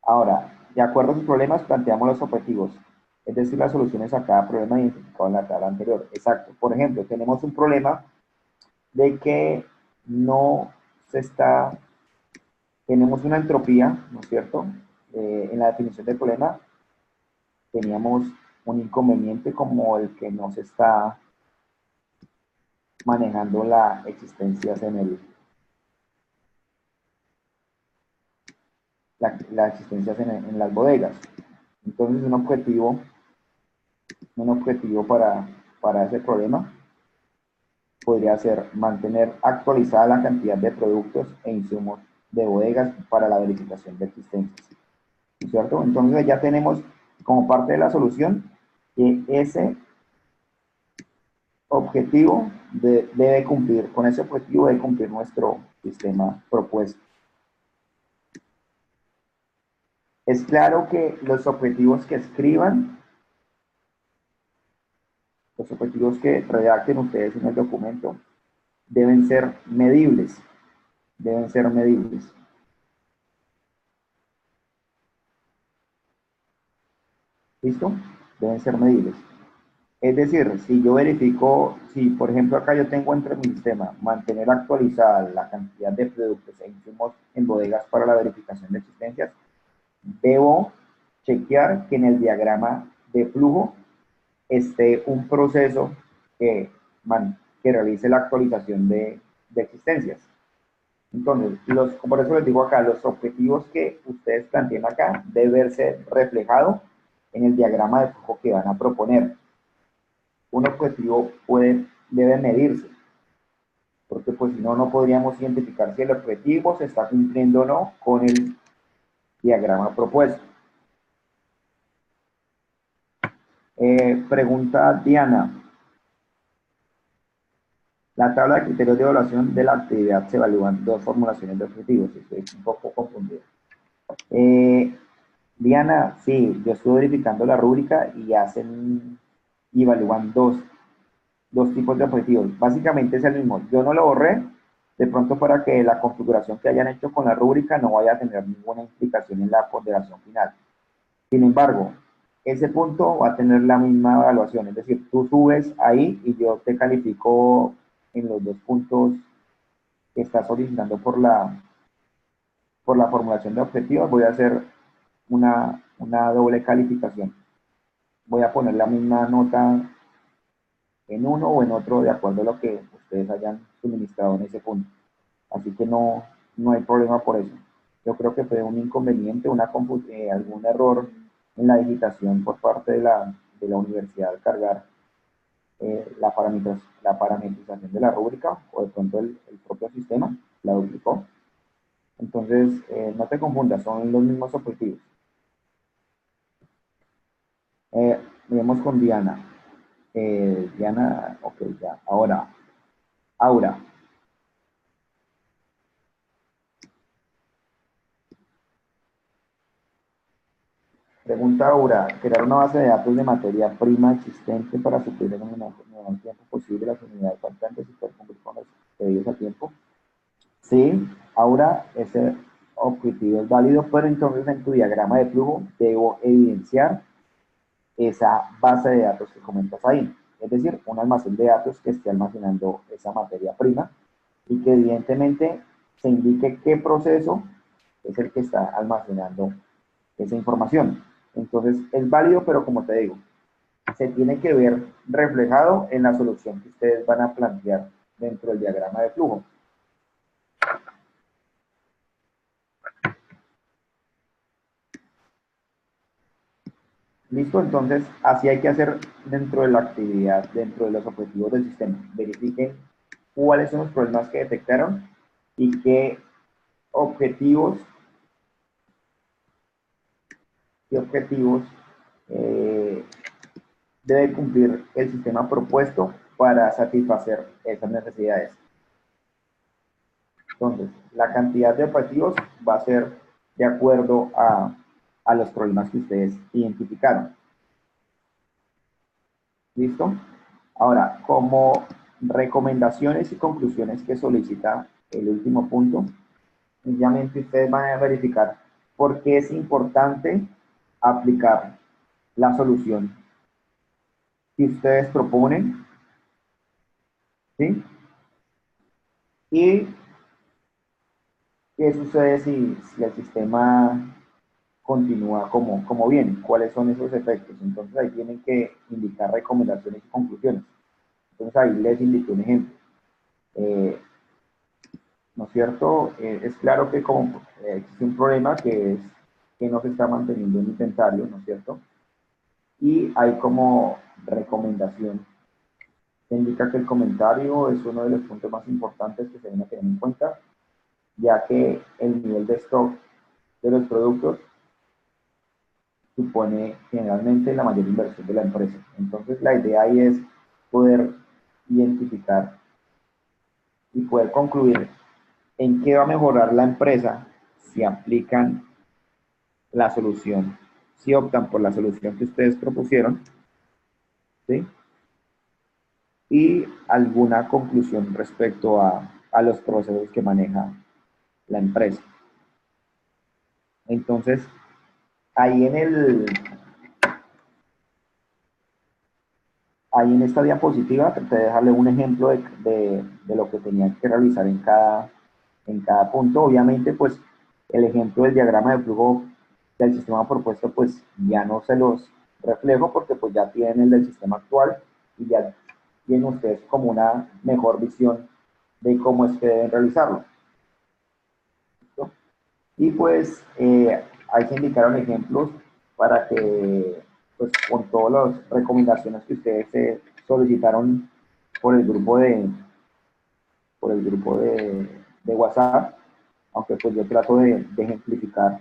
Ahora, de acuerdo a sus problemas, planteamos los objetivos, es decir, las soluciones a cada problema identificado en la tabla anterior. Exacto. Por ejemplo, tenemos un problema de que no se está, tenemos una entropía, ¿no es cierto? En la definición del problema teníamos un inconveniente como el que no se está manejando las existencias en las bodegas. Entonces, un objetivo para ese problema podría ser mantener actualizada la cantidad de productos e insumos de bodegas para la verificación de existencias, ¿cierto? Entonces ya tenemos como parte de la solución que ese objetivo debe cumplir, con ese objetivo debe cumplir nuestro sistema propuesto. Es claro que los objetivos que escriban, los objetivos que redacten ustedes en el documento, deben ser medibles, deben ser medibles. ¿Listo? Deben ser medibles. Es decir, si yo verifico, si por ejemplo acá yo tengo entre mi sistema mantener actualizada la cantidad de productos e insumos en bodegas para la verificación de existencias, debo chequear que en el diagrama de flujo esté un proceso que realice la actualización de existencias. Entonces, por eso les digo acá, los objetivos que ustedes planteen acá deben verse reflejados en el diagrama de flujo que van a proponer. Un objetivo debe medirse, porque pues si no, no podríamos identificar si el objetivo se está cumpliendo o no con el diagrama propuesto. Pregunta Diana. La tabla de criterios de evaluación de la actividad se evalúan dos formulaciones de objetivos. Estoy un poco confundido. Diana, sí, yo estuve verificando la rúbrica y evalúan dos tipos de objetivos. Básicamente es el mismo. Yo no lo borré, de pronto para que la configuración que hayan hecho con la rúbrica no vaya a tener ninguna implicación en la ponderación final. Sin embargo, ese punto va a tener la misma evaluación, es decir, tú subes ahí y yo te califico en los 2 puntos que estás solicitando por la formulación de objetivos. Voy a hacer una doble calificación. Voy a poner la misma nota en uno o en otro de acuerdo a lo que ustedes hayan suministrado en ese punto. Así que no hay problema por eso. Yo creo que fue un inconveniente, algún error en la digitación por parte de la universidad al cargar la parametrización de la rúbrica, o de pronto el propio sistema la duplicó. Entonces, no te confundas, son los mismos objetivos. Miremos con Diana. Diana, ok, ya. Ahora, Aura. Pregunta Aura, crear una base de datos de materia prima existente para suplir en el menor tiempo posible las unidades faltantes y poder cumplir con los pedidos a tiempo. Sí, Aura, ese objetivo es válido, pero entonces en tu diagrama de flujo debo evidenciar esa base de datos que comentas ahí. Es decir, un almacén de datos que esté almacenando esa materia prima y que evidentemente se indique qué proceso es el que está almacenando esa información. Entonces, es válido, pero como te digo, se tiene que ver reflejado en la solución que ustedes van a plantear dentro del diagrama de flujo. Listo, entonces así hay que hacer dentro de la actividad, dentro de los objetivos del sistema. Verifiquen cuáles son los problemas que detectaron y qué objetivos debe cumplir el sistema propuesto para satisfacer esas necesidades. Entonces, la cantidad de objetivos va a ser de acuerdo a los problemas que ustedes identificaron. ¿Listo? Ahora, como recomendaciones y conclusiones que solicita el último punto, sencillamente ustedes van a verificar por qué es importante aplicar la solución que ustedes proponen, ¿sí? Y qué sucede si el sistema continúa como viene, cuáles son esos efectos. Entonces ahí tienen que indicar recomendaciones y conclusiones. Entonces ahí les indiqué un ejemplo. ¿No es cierto? Es claro que como existe un problema que es que no se está manteniendo un inventario, ¿no es cierto? Y hay como recomendación. Se indica que el comentario es uno de los puntos más importantes que se deben tener en cuenta, ya que el nivel de stock de los productos supone generalmente la mayor inversión de la empresa. Entonces la idea ahí es poder identificar y poder concluir en qué va a mejorar la empresa si aplican la solución, si optan por la solución que ustedes propusieron, ¿sí? Y alguna conclusión respecto a los procesos que maneja la empresa. Entonces, ahí en esta diapositiva traté de dejarle un ejemplo de lo que tenían que realizar en cada punto. Obviamente, pues, el ejemplo del diagrama de flujo del sistema propuesto, pues, ya no se los reflejo porque, pues, ya tienen el del sistema actual y ya tienen ustedes como una mejor visión de cómo es que deben realizarlo. ¿Listo? Y, pues, ahí se indicaron ejemplos para que, pues, con todas las recomendaciones que ustedes solicitaron por el grupo de WhatsApp, aunque pues yo trato de ejemplificar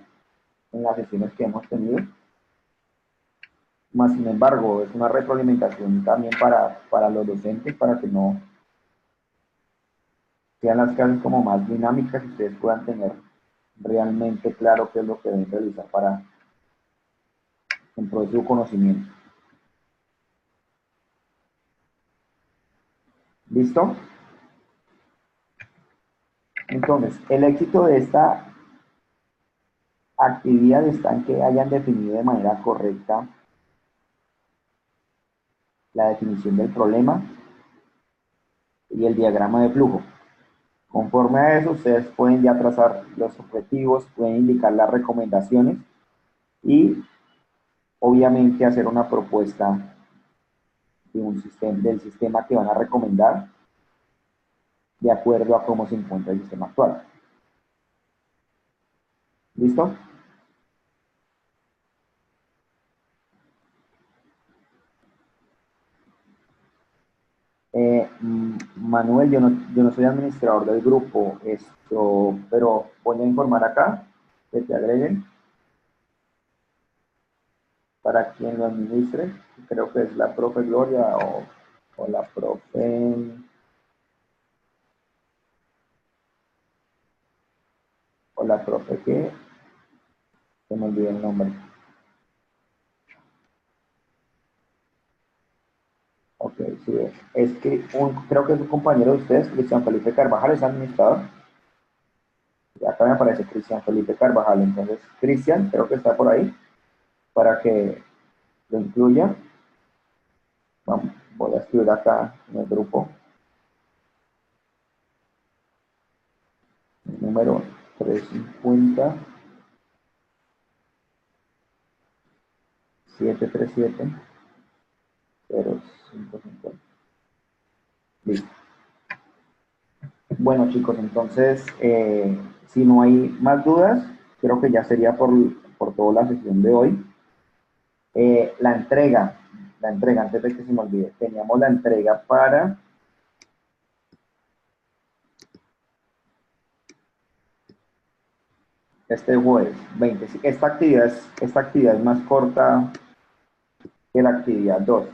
en las sesiones que hemos tenido. Más sin embargo, es una retroalimentación también para los docentes, para que no sean las clases como más dinámicas y ustedes puedan tener realmente claro qué es lo que deben realizar para en pro de su conocimiento. ¿Listo? Entonces, el éxito de esta actividad está en que hayan definido de manera correcta la definición del problema y el diagrama de flujo. Conforme a eso, ustedes pueden ya trazar los objetivos, pueden indicar las recomendaciones y obviamente hacer una propuesta de del sistema que van a recomendar de acuerdo a cómo se encuentra el sistema actual. ¿Listo? Manuel, yo no soy administrador del grupo, pero voy a informar acá que te agreguen para quien lo administre. Creo que es la profe Gloria o la profe que se me olvidó el nombre. Ok, sí, es que creo que es un compañero de ustedes, Cristian Felipe Carvajal, es administrador. Y acá me aparece Cristian Felipe Carvajal, entonces Cristian, creo que está por ahí, para que lo incluya. Vamos, voy a escribir acá en el grupo. El número 350 737 0550. Listo. Bueno, chicos, entonces, si no hay más dudas, creo que ya sería por toda la sesión de hoy. La entrega, antes de que se me olvide, teníamos la entrega para este jueves 20. Sí, esta actividad es más corta que la actividad 2.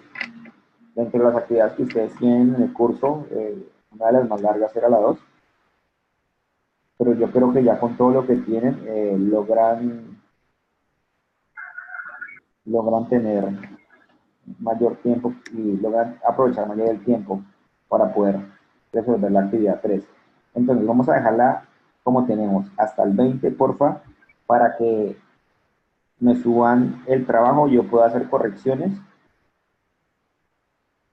Dentro de las actividades que ustedes tienen en el curso, una de las más largas era la 2. Pero yo creo que ya con todo lo que tienen, logran tener mayor tiempo y logran aprovechar mayor el tiempo para poder resolver la actividad 3. Entonces vamos a dejarla como tenemos hasta el 20, porfa, para que me suban el trabajo, yo pueda hacer correcciones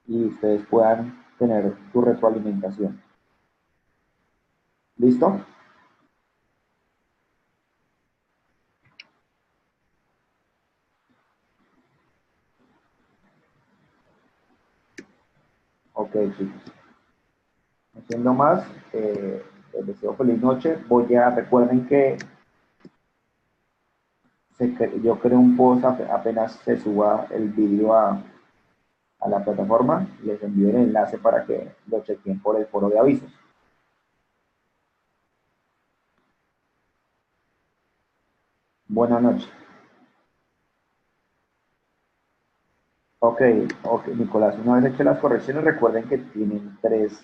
y ustedes puedan tener su retroalimentación. ¿Listo? Ok, chicos. No siendo más, les deseo feliz noche. Recuerden que yo creo un post apenas se suba el vídeo a la plataforma, les envío el enlace para que lo chequen por el foro de avisos. Buenas noches. Ok, Nicolás, una vez hecho las correcciones, recuerden que tienen 3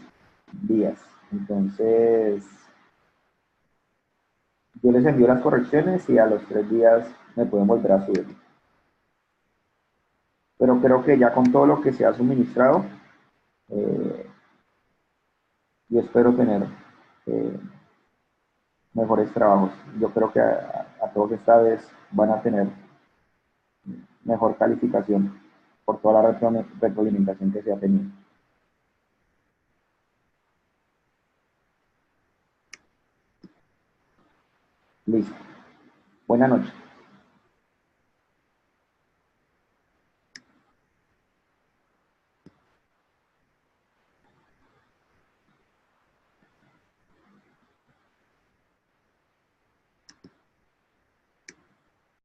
días. Entonces, yo les envío las correcciones y a los 3 días me pueden volver a subir. Pero creo que ya con todo lo que se ha suministrado, yo espero tener mejores trabajos. Yo creo que a todos esta vez van a tener mejor calificación por toda la retroalimentación que se ha tenido. Listo. Buenas noches.